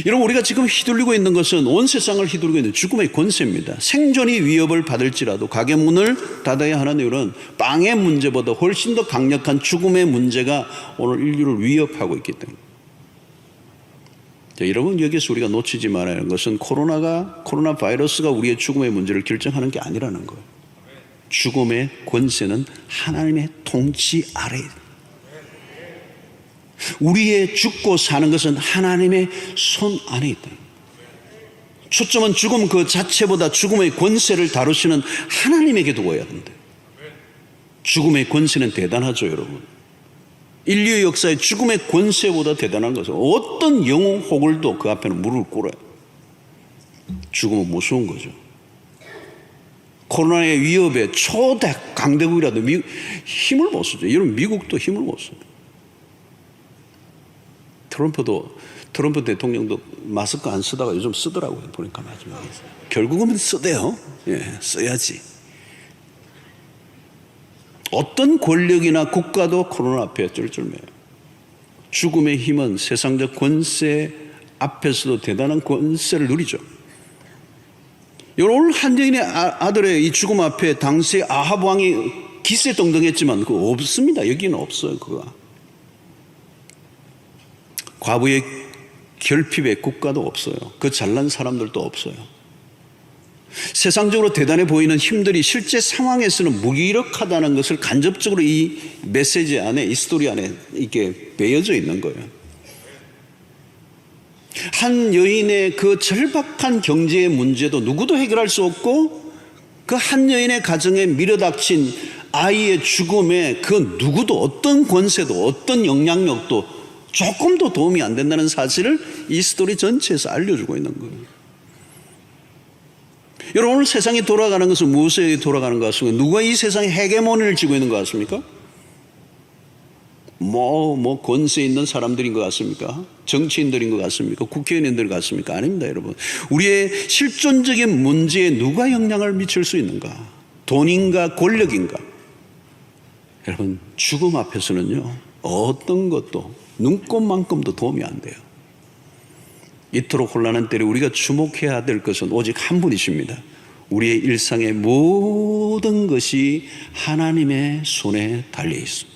여러분, 우리가 지금 휘둘리고 있는 것은 온 세상을 휘둘리고 있는 죽음의 권세입니다. 생존이 위협을 받을지라도 가게 문을 닫아야 하는 이유는 빵의 문제보다 훨씬 더 강력한 죽음의 문제가 오늘 인류를 위협하고 있기 때문에. 자, 여러분, 여기서 우리가 놓치지 말아야 하는 것은 코로나 바이러스가 우리의 죽음의 문제를 결정하는 게 아니라는 거예요. 죽음의 권세는 하나님의 통치 아래에, 우리의 죽고 사는 것은 하나님의 손 안에 있다. 초점은 죽음 그 자체보다 죽음의 권세를 다루시는 하나님에게 두어야 한다. 죽음의 권세는 대단하죠, 여러분. 인류의 역사에 죽음의 권세보다 대단한 것은 어떤 영웅 호글도 그 앞에는 무릎을 꿇어요. 죽음은 무서운 거죠. 코로나의 위협에 초대 강대국이라도 힘을 못 쓰죠. 이런 미국도 힘을 못 써요. 트럼프 대통령도 마스크 안 쓰다가 요즘 쓰더라고요. 보니까 마지막에. 결국은 쓰대요. 예, 써야지. 어떤 권력이나 국가도 코로나 앞에 쩔쩔매요. 죽음의 힘은 세상적 권세 앞에서도 대단한 권세를 누리죠. 오늘 한 여인의 아들의 이 죽음 앞에 당시 아합 왕이 기세등등했지만 그거 없습니다. 여기는 없어요. 그거. 과부의 결핍의 국가도 없어요. 그 잘난 사람들도 없어요. 세상적으로 대단해 보이는 힘들이 실제 상황에서는 무기력하다는 것을 간접적으로 이 메시지 안에, 이 스토리 안에 이렇게 배어져 있는 거예요. 한 여인의 그 절박한 경제의 문제도 누구도 해결할 수 없고, 그 한 여인의 가정에 밀어닥친 아이의 죽음에 그 누구도, 어떤 권세도 어떤 영향력도 조금도 도움이 안 된다는 사실을 이 스토리 전체에서 알려주고 있는 거예요. 여러분, 오늘 세상이 돌아가는 것은 무엇에 돌아가는 것 같습니까? 누가 이 세상에 헤게모니를 쥐고 있는 것 같습니까? 권세 있는 사람들인 것 같습니까? 정치인들인 것 같습니까? 국회의원들 같습니까? 아닙니다, 여러분. 우리의 실존적인 문제에 누가 영향을 미칠 수 있는가? 돈인가, 권력인가? 여러분, 죽음 앞에서는요, 어떤 것도 눈꼽만큼도 도움이 안 돼요. 이토록 혼란한 때에 우리가 주목해야 될 것은 오직 한 분이십니다. 우리의 일상의 모든 것이 하나님의 손에 달려 있습니다.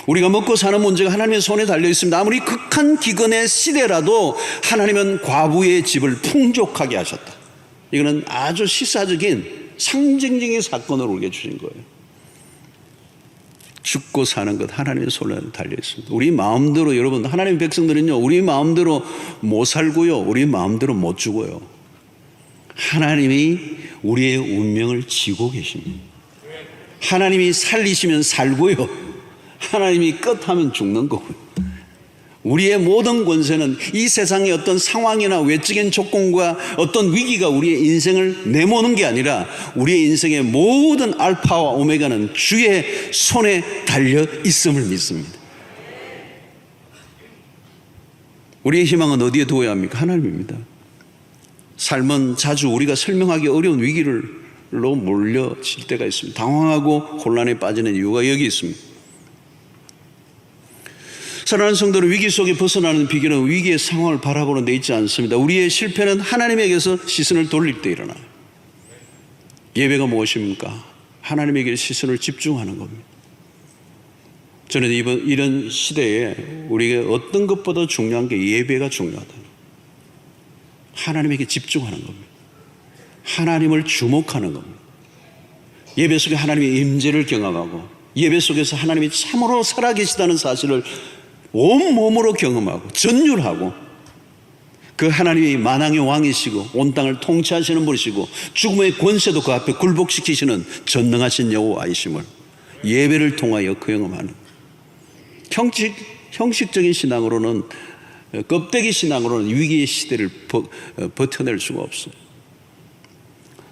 우리가 먹고 사는 문제가 하나님의 손에 달려 있습니다. 아무리 극한 기근의 시대라도 하나님은 과부의 집을 풍족하게 하셨다. 이거는 아주 시사적인 상징적인 사건을 우리에게 주신 거예요. 죽고 사는 것 하나님의 손에 달려 있습니다. 우리 마음대로, 여러분, 하나님의 백성들은요, 우리 마음대로 못 살고요, 우리 마음대로 못 죽어요. 하나님이 우리의 운명을 지고 계십니다. 하나님이 살리시면 살고요, 하나님이 끝하면 죽는 거고요. 우리의 모든 권세는 이 세상의 어떤 상황이나 외적인 조건과 어떤 위기가 우리의 인생을 내모는 게 아니라 우리의 인생의 모든 알파와 오메가는 주의 손에 달려 있음을 믿습니다. 우리의 희망은 어디에 두어야 합니까? 하나님입니다. 삶은 자주 우리가 설명하기 어려운 위기로 몰려질 때가 있습니다. 당황하고 혼란에 빠지는 이유가 여기 있습니다. 사랑하는 성도는 위기 속에 벗어나는 비결은 위기의 상황을 바라보는 데 있지 않습니다. 우리의 실패는 하나님에게서 시선을 돌릴 때 일어나요. 예배가 무엇입니까? 하나님에게 시선을 집중하는 겁니다. 저는 이런 시대에 우리가 어떤 것보다 중요한 게 예배가 중요하다. 하나님에게 집중하는 겁니다. 하나님을 주목하는 겁니다. 예배 속에 하나님의 임재를 경험하고 예배 속에서 하나님이 참으로 살아계시다는 사실을 온몸으로 경험하고 전율하고 그 하나님이 만왕의 왕이시고 온 땅을 통치하시는 분이시고 죽음의 권세도 그 앞에 굴복시키시는 전능하신 여호와이심을 예배를 통하여 경험하는, 형식적인 신앙으로는, 껍데기 신앙으로는 위기의 시대를 버텨낼 수가 없어요.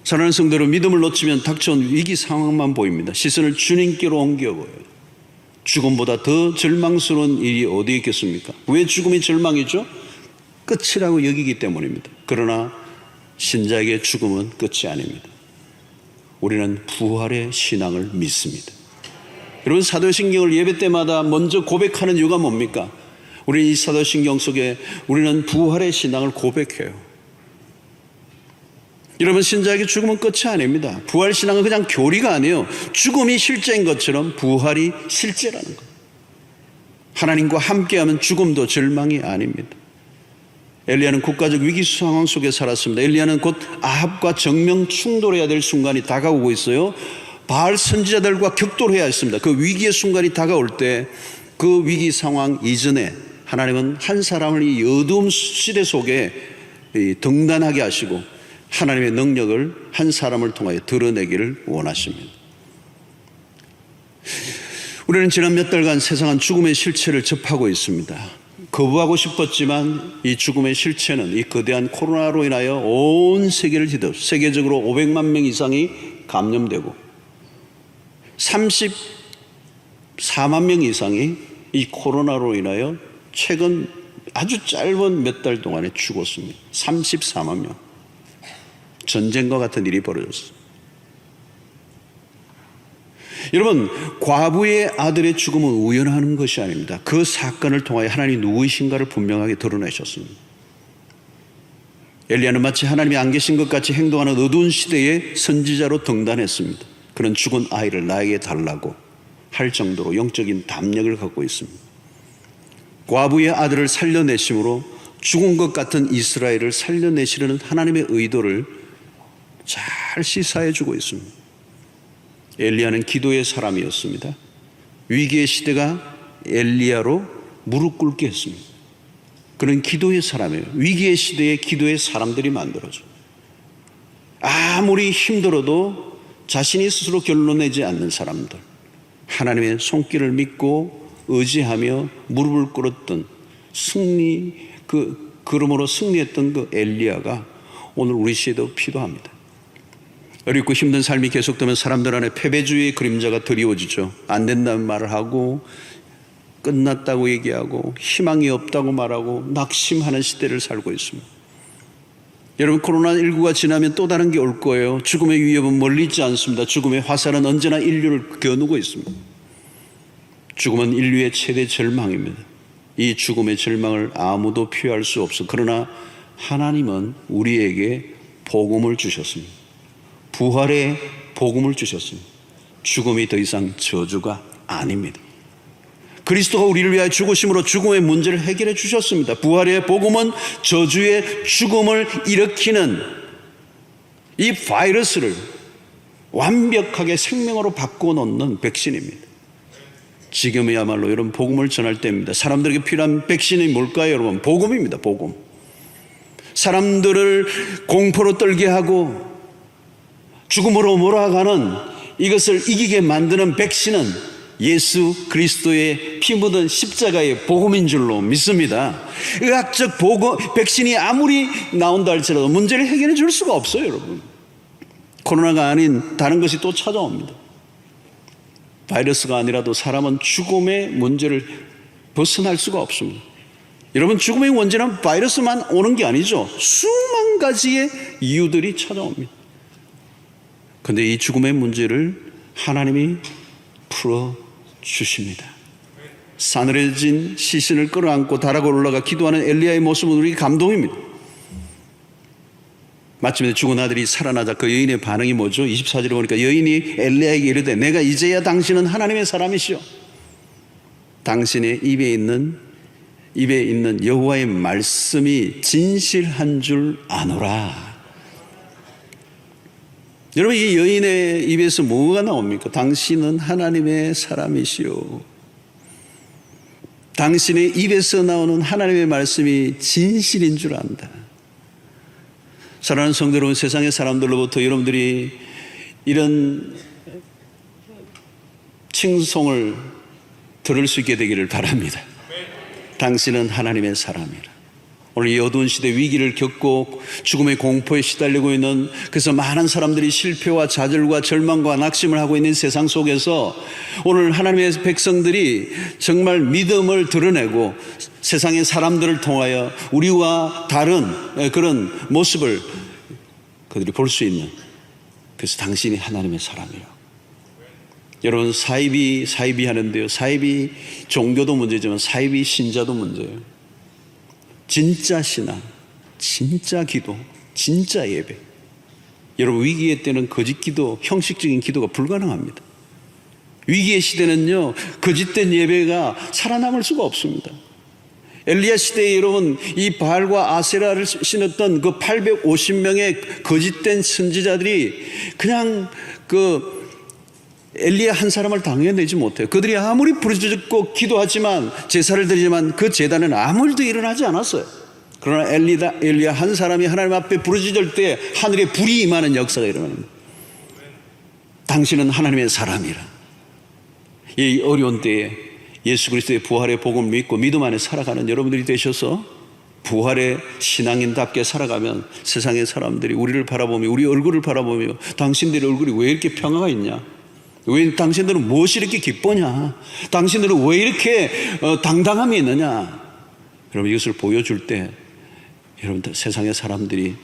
사랑하는 성도들, 믿음을 놓치면 닥쳐온 위기 상황만 보입니다. 시선을 주님께로 옮겨 보여요. 죽음보다 더 절망스러운 일이 어디 있겠습니까? 왜 죽음이 절망이죠? 끝이라고 여기기 때문입니다. 그러나 신자에게 죽음은 끝이 아닙니다. 우리는 부활의 신앙을 믿습니다. 여러분, 사도신경을 예배 때마다 먼저 고백하는 이유가 뭡니까? 우리는 이 사도신경 속에 우리는 부활의 신앙을 고백해요. 여러분, 신자에게 죽음은 끝이 아닙니다. 부활신앙은 그냥 교리가 아니에요. 죽음이 실제인 것처럼 부활이 실제라는 것. 하나님과 함께하면 죽음도 절망이 아닙니다. 엘리야는 국가적 위기 상황 속에 살았습니다. 엘리야는 곧 아합과 정면 충돌해야 될 순간이 다가오고 있어요. 바알 선지자들과 격돌해야 했습니다. 그 위기의 순간이 다가올 때 그 위기 상황 이전에 하나님은 한 사람을 이 어두움 시대 속에 등단하게 하시고 하나님의 능력을 한 사람을 통하여 드러내기를 원하십니다. 우리는 지난 몇 달간 세상은 죽음의 실체를 접하고 있습니다. 거부하고 싶었지만 이 죽음의 실체는 이 거대한 코로나로 인하여 온 세계를 뒤덮, 세계적으로 500만 명 이상이 감염되고 34만 명 이상이 이 코로나로 인하여 최근 아주 짧은 몇 달 동안에 죽었습니다. 34만 명. 전쟁과 같은 일이 벌어졌어요. 여러분, 과부의 아들의 죽음은 우연한 것이 아닙니다. 그 사건을 통하여 하나님이 누구이신가를 분명하게 드러내셨습니다. 엘리야는 마치 하나님이 안 계신 것 같이 행동하는 어두운 시대에 선지자로 등단했습니다. 그런 죽은 아이를 나에게 달라고 할 정도로 영적인 담력을 갖고 있습니다. 과부의 아들을 살려내심으로 죽은 것 같은 이스라엘을 살려내시려는 하나님의 의도를 잘 시사해 주고 있습니다. 엘리야는 기도의 사람이었습니다. 위기의 시대가 엘리야로 무릎 꿇게 했습니다. 그는 기도의 사람이에요. 위기의 시대에 기도의 사람들이 만들어져요. 아무리 힘들어도 자신이 스스로 결론내지 않는 사람들, 하나님의 손길을 믿고 의지하며 무릎을 꿇었던 그러므로 승리했던 그 엘리야가 오늘 우리 시대도 필요합니다. 어렵고 힘든 삶이 계속되면 사람들 안에 패배주의의 그림자가 드리워지죠. 안 된다는 말을 하고 끝났다고 얘기하고 희망이 없다고 말하고 낙심하는 시대를 살고 있습니다. 여러분, 코로나19가 지나면 또 다른 게 올 거예요. 죽음의 위협은 멀리 있지 않습니다. 죽음의 화살은 언제나 인류를 겨누고 있습니다. 죽음은 인류의 최대 절망입니다. 이 죽음의 절망을 아무도 피할 수 없어. 그러나 하나님은 우리에게 복음을 주셨습니다. 부활의 복음을 주셨습니다. 죽음이 더 이상 저주가 아닙니다. 그리스도가 우리를 위하여 죽으심으로 죽음의 문제를 해결해 주셨습니다. 부활의 복음은 저주의 죽음을 일으키는 이 바이러스를 완벽하게 생명으로 바꾸어 놓는 백신입니다. 지금이야말로 여러분 복음을 전할 때입니다. 사람들에게 필요한 백신이 뭘까요, 여러분? 복음입니다. 복음. 사람들을 공포로 떨게 하고 죽음으로 몰아가는 이것을 이기게 만드는 백신은 예수 그리스도의 피 묻은 십자가의 복음인 줄로 믿습니다. 의학적 백신이 아무리 나온다 할지라도 문제를 해결해 줄 수가 없어요, 여러분. 코로나가 아닌 다른 것이 또 찾아옵니다. 바이러스가 아니라도 사람은 죽음의 문제를 벗어날 수가 없습니다. 여러분, 죽음의 문제는 바이러스만 오는 게 아니죠. 수만 가지의 이유들이 찾아옵니다. 그런데 이 죽음의 문제를 하나님이 풀어주십니다. 싸늘해진 시신을 끌어안고 다락을 올라가 기도하는 엘리야의 모습은 우리 감동입니다. 마침내 죽은 아들이 살아나자 그 여인의 반응이 뭐죠? 24절에 보니까 여인이 엘리야에게 이르되 내가 이제야 당신은 하나님의 사람이시오. 당신의 입에 있는 여호와의 말씀이 진실한 줄 아노라. 여러분, 이 여인의 입에서 뭐가 나옵니까? 당신은 하나님의 사람이시오. 당신의 입에서 나오는 하나님의 말씀이 진실인 줄 안다. 사랑하는 성도 여러분, 세상의 사람들로부터 여러분들이 이런 칭송을 들을 수 있게 되기를 바랍니다. 당신은 하나님의 사람이라. 오늘 이 어두운 시대 위기를 겪고 죽음의 공포에 시달리고 있는, 그래서 많은 사람들이 실패와 좌절과 절망과 낙심을 하고 있는 세상 속에서 오늘 하나님의 백성들이 정말 믿음을 드러내고 세상의 사람들을 통하여 우리와 다른 그런 모습을 그들이 볼 수 있는, 그래서 당신이 하나님의 사람이에요. 여러분, 사이비 하는데요, 사이비 종교도 문제지만 사이비 신자도 문제예요. 진짜 신앙, 진짜 기도, 진짜 예배. 여러분, 위기의 때는 거짓 기도, 형식적인 기도가 불가능합니다. 위기의 시대는요, 거짓된 예배가 살아남을 수가 없습니다. 엘리야 시대에 여러분, 이 바알과 아세라를 신었던 그 850명의 거짓된 선지자들이 그냥 엘리야 한 사람을 당해내지 못해요. 그들이 아무리 부르짖고 기도하지만, 제사를 드리지만 그 제단에는 아무 일도 일어나지 않았어요. 그러나 엘리야 한 사람이 하나님 앞에 부르짖을 때 하늘에 불이 임하는 역사가 일어납니다. 당신은 하나님의 사람이라. 이 어려운 때에 예수 그리스도의 부활의 복음을 믿고 믿음 안에 살아가는 여러분들이 되셔서 부활의 신앙인답게 살아가면 세상의 사람들이 우리를 바라보며, 우리 얼굴을 바라보며, 당신들의 얼굴이 왜 이렇게 평화가 있냐? 왜 당신들은 무엇이 이렇게 기쁘냐? 당신들은 왜 이렇게 당당함이 있느냐? 여러분, 이것을 보여줄 때 여러분들 세상의 사람들이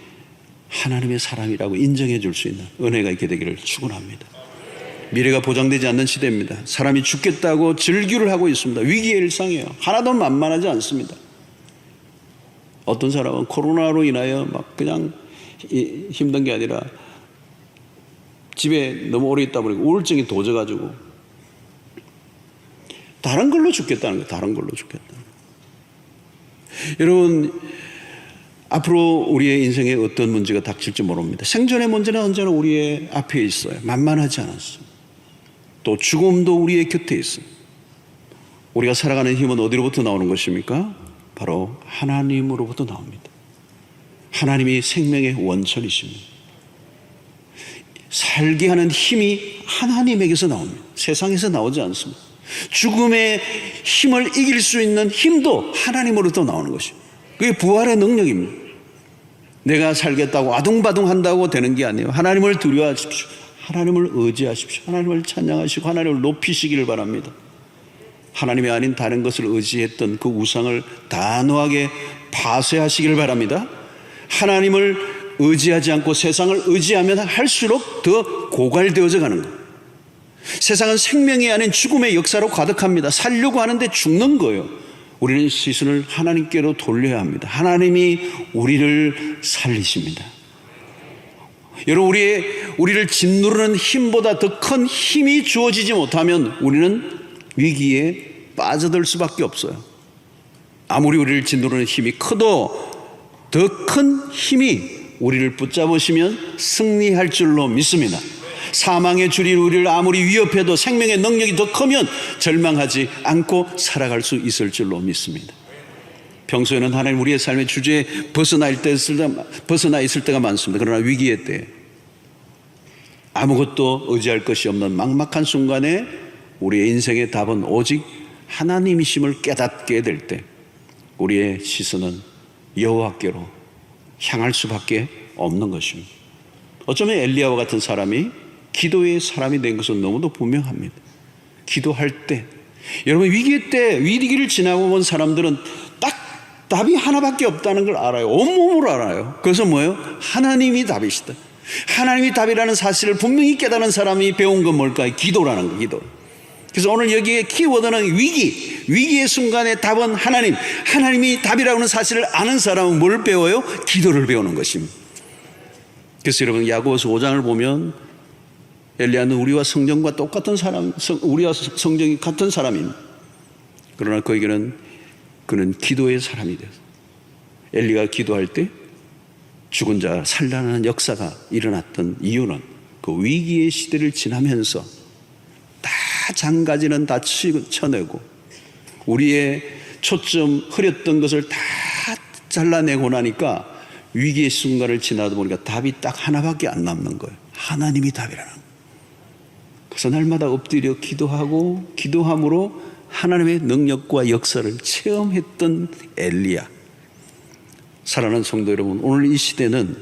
하나님의 사람이라고 인정해 줄 수 있는 은혜가 있게 되기를 축원합니다. 미래가 보장되지 않는 시대입니다. 사람이 죽겠다고 절규를 하고 있습니다. 위기의 일상이에요. 하나도 만만하지 않습니다. 어떤 사람은 코로나로 인하여 막 그냥 힘든 게 아니라 집에 너무 오래 있다 보니까 우울증이 도져가지고 다른 걸로 죽겠다는 거예요. 다른 걸로 죽겠다는 거예요. 여러분, 앞으로 우리의 인생에 어떤 문제가 닥칠지 모릅니다. 생존의 문제는 언제나 우리의 앞에 있어요. 만만하지 않았어요. 또 죽음도 우리의 곁에 있어요. 우리가 살아가는 힘은 어디로부터 나오는 것입니까? 바로 하나님으로부터 나옵니다. 하나님이 생명의 원천이십니다. 살게 하는 힘이 하나님에게서 나옵니다. 세상에서 나오지 않습니다. 죽음의 힘을 이길 수 있는 힘도 하나님으로부터 나오는 것입니다. 그게 부활의 능력입니다. 내가 살겠다고 아둥바둥 한다고 되는 게 아니에요. 하나님을 두려워하십시오. 하나님을 의지하십시오. 하나님을 찬양하시고 하나님을 높이시기를 바랍니다. 하나님이 아닌 다른 것을 의지했던 그 우상을 단호하게 파쇄하시기를 바랍니다. 하나님을 의지하지 않고 세상을 의지하면 할수록 더 고갈되어져 가는 거예요. 세상은 생명이 아닌 죽음의 역사로 가득합니다. 살려고 하는데 죽는 거예요. 우리는 시선을 하나님께로 돌려야 합니다. 하나님이 우리를 살리십니다. 여러분, 우리를 짓누르는 힘보다 더 큰 힘이 주어지지 못하면 우리는 위기에 빠져들 수밖에 없어요. 아무리 우리를 짓누르는 힘이 커도 더 큰 힘이 우리를 붙잡으시면 승리할 줄로 믿습니다. 사망의 줄이 우리를 아무리 위협해도 생명의 능력이 더 크면 절망하지 않고 살아갈 수 있을 줄로 믿습니다. 평소에는 하나님 우리의 삶의 주제에 벗어나 있을 때가 많습니다. 그러나 위기의 때 아무것도 의지할 것이 없는 막막한 순간에 우리의 인생의 답은 오직 하나님이심을 깨닫게 될 때 우리의 시선은 여호와께로 향할 수밖에 없는 것입니다. 어쩌면 엘리야와 같은 사람이 기도의 사람이 된 것은 너무도 분명합니다. 기도할 때, 여러분, 위기를 지나고 본 사람들은 딱 답이 하나밖에 없다는 걸 알아요. 온몸으로 알아요. 그래서 뭐예요? 하나님이 답이시다. 하나님이 답이라는 사실을 분명히 깨달은 사람이 배운 건 뭘까요? 기도라는 거, 기도. 그래서 오늘 여기에 키워드는 위기의 순간에 답은 하나님이 답이라고 하는 사실을 아는 사람은 뭘 배워요? 기도를 배우는 것입니다. 그래서 여러분, 야고보서 5장을 보면 엘리야는 우리와 성경과 똑같은 사람, 우리와 성경이 같은 사람입니다. 그러나 그는 기도의 사람이 되었어요. 엘리야가 기도할 때 죽은 자 살려는 역사가 일어났던 이유는 그 위기의 시대를 지나면서 다 장가지는 다 쳐내고 우리의 초점 흐렸던 것을 다 잘라내고 나니까 위기의 순간을 지나다 보니까 답이 딱 하나밖에 안 남는 거예요. 하나님이 답이라는 거예요. 그래서 날마다 엎드려 기도함으로 하나님의 능력과 역사를 체험했던 엘리야. 사랑하는 성도 여러분, 오늘 이 시대는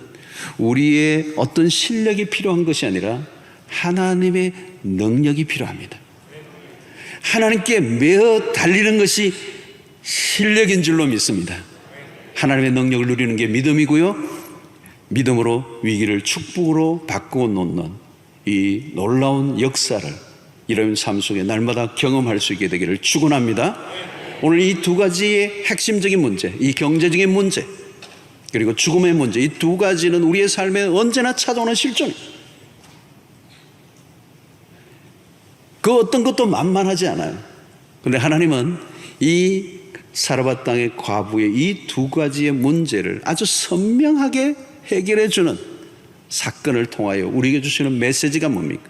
우리의 어떤 실력이 필요한 것이 아니라 하나님의 능력이 필요합니다. 하나님께 매어 달리는 것이 실력인 줄로 믿습니다. 하나님의 능력을 누리는 게 믿음이고요, 믿음으로 위기를 축복으로 바꾸어 놓는 이 놀라운 역사를 이런 삶 속에 날마다 경험할 수 있게 되기를 축원합니다. 오늘 이 두 가지의 핵심적인 문제, 이 경제적인 문제 그리고 죽음의 문제, 이 두 가지는 우리의 삶에 언제나 찾아오는 실존입니다. 그 어떤 것도 만만하지 않아요. 그런데 하나님은 이 사르밧 땅의 과부의 이 두 가지의 문제를 아주 선명하게 해결해 주는 사건을 통하여 우리에게 주시는 메시지가 뭡니까?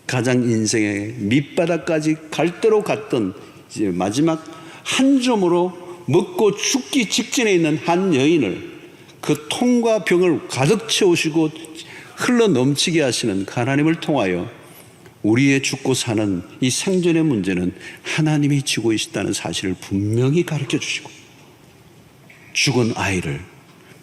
가장 인생의 밑바닥까지 갈 대로 갔던 이제 마지막 한 점으로 먹고 죽기 직전에 있는 한 여인을 그 통과 병을 가득 채우시고 흘러 넘치게 하시는 하나님을 통하여 우리의 죽고 사는 이 생존의 문제는 하나님이 지고 계시다는 사실을 분명히 가르쳐 주시고, 죽은 아이를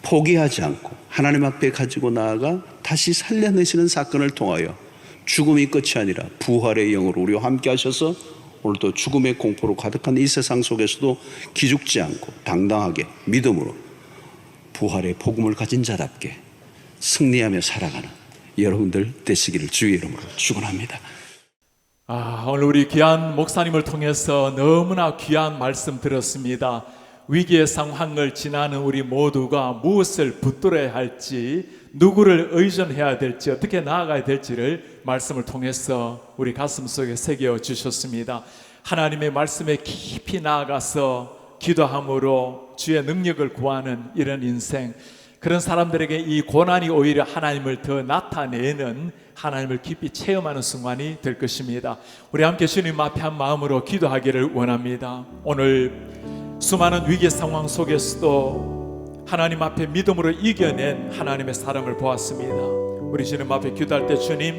포기하지 않고 하나님 앞에 가지고 나아가 다시 살려내시는 사건을 통하여 죽음이 끝이 아니라 부활의 영으로 우리와 함께 하셔서 오늘도 죽음의 공포로 가득한 이 세상 속에서도 기죽지 않고 당당하게 믿음으로 부활의 복음을 가진 자답게 승리하며 살아가는 여러분들 되시기를 주의 이름으로 축원합니다.
오늘 우리 귀한 목사님을 통해서 너무나 귀한 말씀 들었습니다. 위기의 상황을 지나는 우리 모두가 무엇을 붙들어야 할지, 누구를 의존해야 될지, 어떻게 나아가야 될지를 말씀을 통해서 우리 가슴 속에 새겨 주셨습니다. 하나님의 말씀에 깊이 나아가서 기도함으로 주의 능력을 구하는 이런 인생, 그런 사람들에게 이 고난이 오히려 하나님을 더 나타내는, 하나님을 깊이 체험하는 순간이 될 것입니다. 우리 함께 주님 앞에 한 마음으로 기도하기를 원합니다. 오늘 수많은 위기 상황 속에서도 하나님 앞에 믿음으로 이겨낸 하나님의 사람을 보았습니다. 우리 주님 앞에 기도할 때 주님,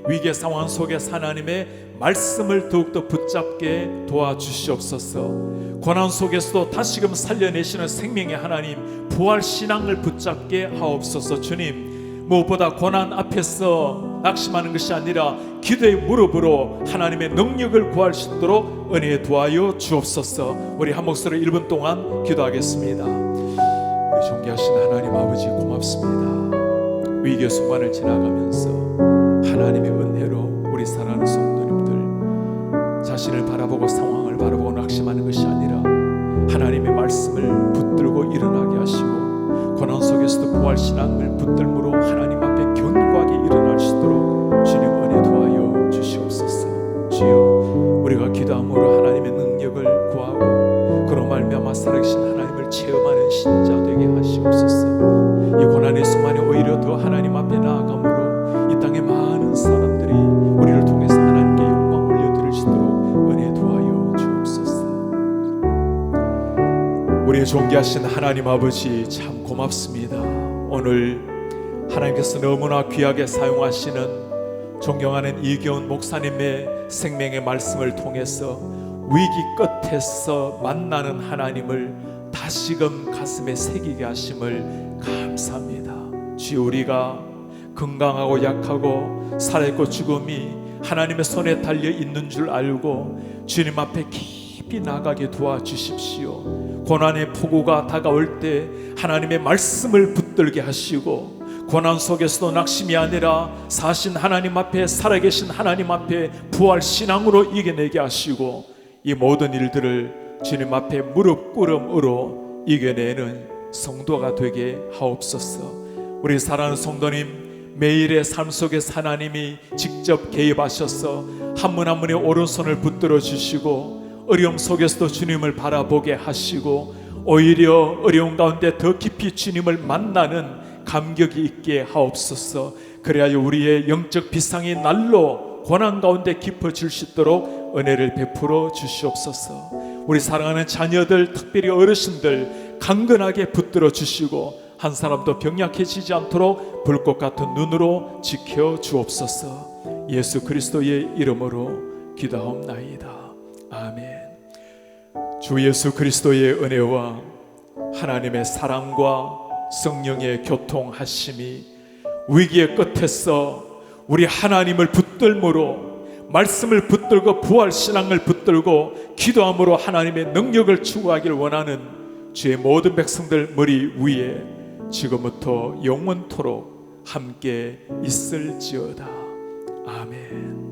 위기 상황 속에서 하나님의 말씀을 더욱더 붙잡게 도와주시옵소서. 고난 속에서도 다시금 살려내시는 생명의 하나님, 부활신앙을 붙잡게 하옵소서. 주님, 무엇보다 고난 앞에서 낙심하는 것이 아니라 기도의 무릎으로 하나님의 능력을 구할 수 있도록 은혜에 도와여 주옵소서. 우리 한 목소리 1분 동안 기도하겠습니다. 우리 존귀하신 하나님 아버지, 고맙습니다. 위기의 순간을 지나가면서 하나님의 은혜로 우리 사랑하는 성도님들 자신을 바라보고 상황을 바라보고 낙심하는 것이 아니라 하나님의 말씀을 붙들고 일어나게 하시고, 고난 속에서도 부활신앙을 붙들므로 하나님 앞에 견고 수 있도록 주님 은혜 도하여 주시옵소서. 주여, 우리가 기도함으로 하나님의 능력을 구하고 그로 말미암아 살아계신 하나님을 체험하는 신자 되게 하시옵소서. 이 고난의 순간에 오히려 더 하나님 앞에 나아감으로 이 땅의 많은 사람들이 우리를 통해서 하나님께 영광 올려드릴 수 있도록 은혜 도하여 주옵소서. 우리의 존귀하신 하나님 아버지, 참 고맙습니다. 오늘 하나님께서 너무나 귀하게 사용하시는 존경하는 이경훈 목사님의 생명의 말씀을 통해서 위기 끝에서 만나는 하나님을 다시금 가슴에 새기게 하심을 감사합니다. 주여, 우리가 건강하고 약하고 살아있고 죽음이 하나님의 손에 달려 있는 줄 알고 주님 앞에 깊이 나가게 도와주십시오. 고난의 폭우가 다가올 때 하나님의 말씀을 붙들게 하시고, 고난 속에서도 낙심이 아니라 사신 하나님 앞에, 살아계신 하나님 앞에 부활 신앙으로 이겨내게 하시고, 이 모든 일들을 주님 앞에 무릎 꿇음으로 이겨내는 성도가 되게 하옵소서. 우리 사랑하는 성도님, 매일의 삶 속에서 하나님이 직접 개입하셔서 한 분 한 분의 오른손을 붙들어 주시고, 어려움 속에서도 주님을 바라보게 하시고, 오히려 어려운 가운데 더 깊이 주님을 만나는 감격이 있게 하옵소서. 그래야 우리의 영적 비상이 날로 고난 가운데 깊어질 수 있도록 은혜를 베풀어 주시옵소서. 우리 사랑하는 자녀들, 특별히 어르신들 강건하게 붙들어 주시고, 한 사람도 병약해지지 않도록 불꽃 같은 눈으로 지켜 주옵소서. 예수 그리스도의 이름으로 기도하옵나이다. 아멘. 주 예수 그리스도의 은혜와 하나님의 사랑과 성령의 교통하심이 위기의 끝에서 우리 하나님을 붙들므로, 말씀을 붙들고 부활 신앙을 붙들고 기도함으로 하나님의 능력을 추구하길 원하는 주의 모든 백성들 머리 위에 지금부터 영원토록 함께 있을지어다. 아멘.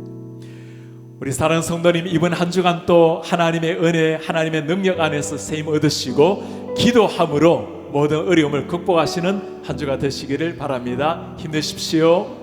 우리 사랑하는 성도님, 이번 한 주간 또 하나님의 은혜, 하나님의 능력 안에서 세임 얻으시고 기도함으로 모든 어려움을 극복하시는 한 주가 되시기를 바랍니다. 힘내십시오.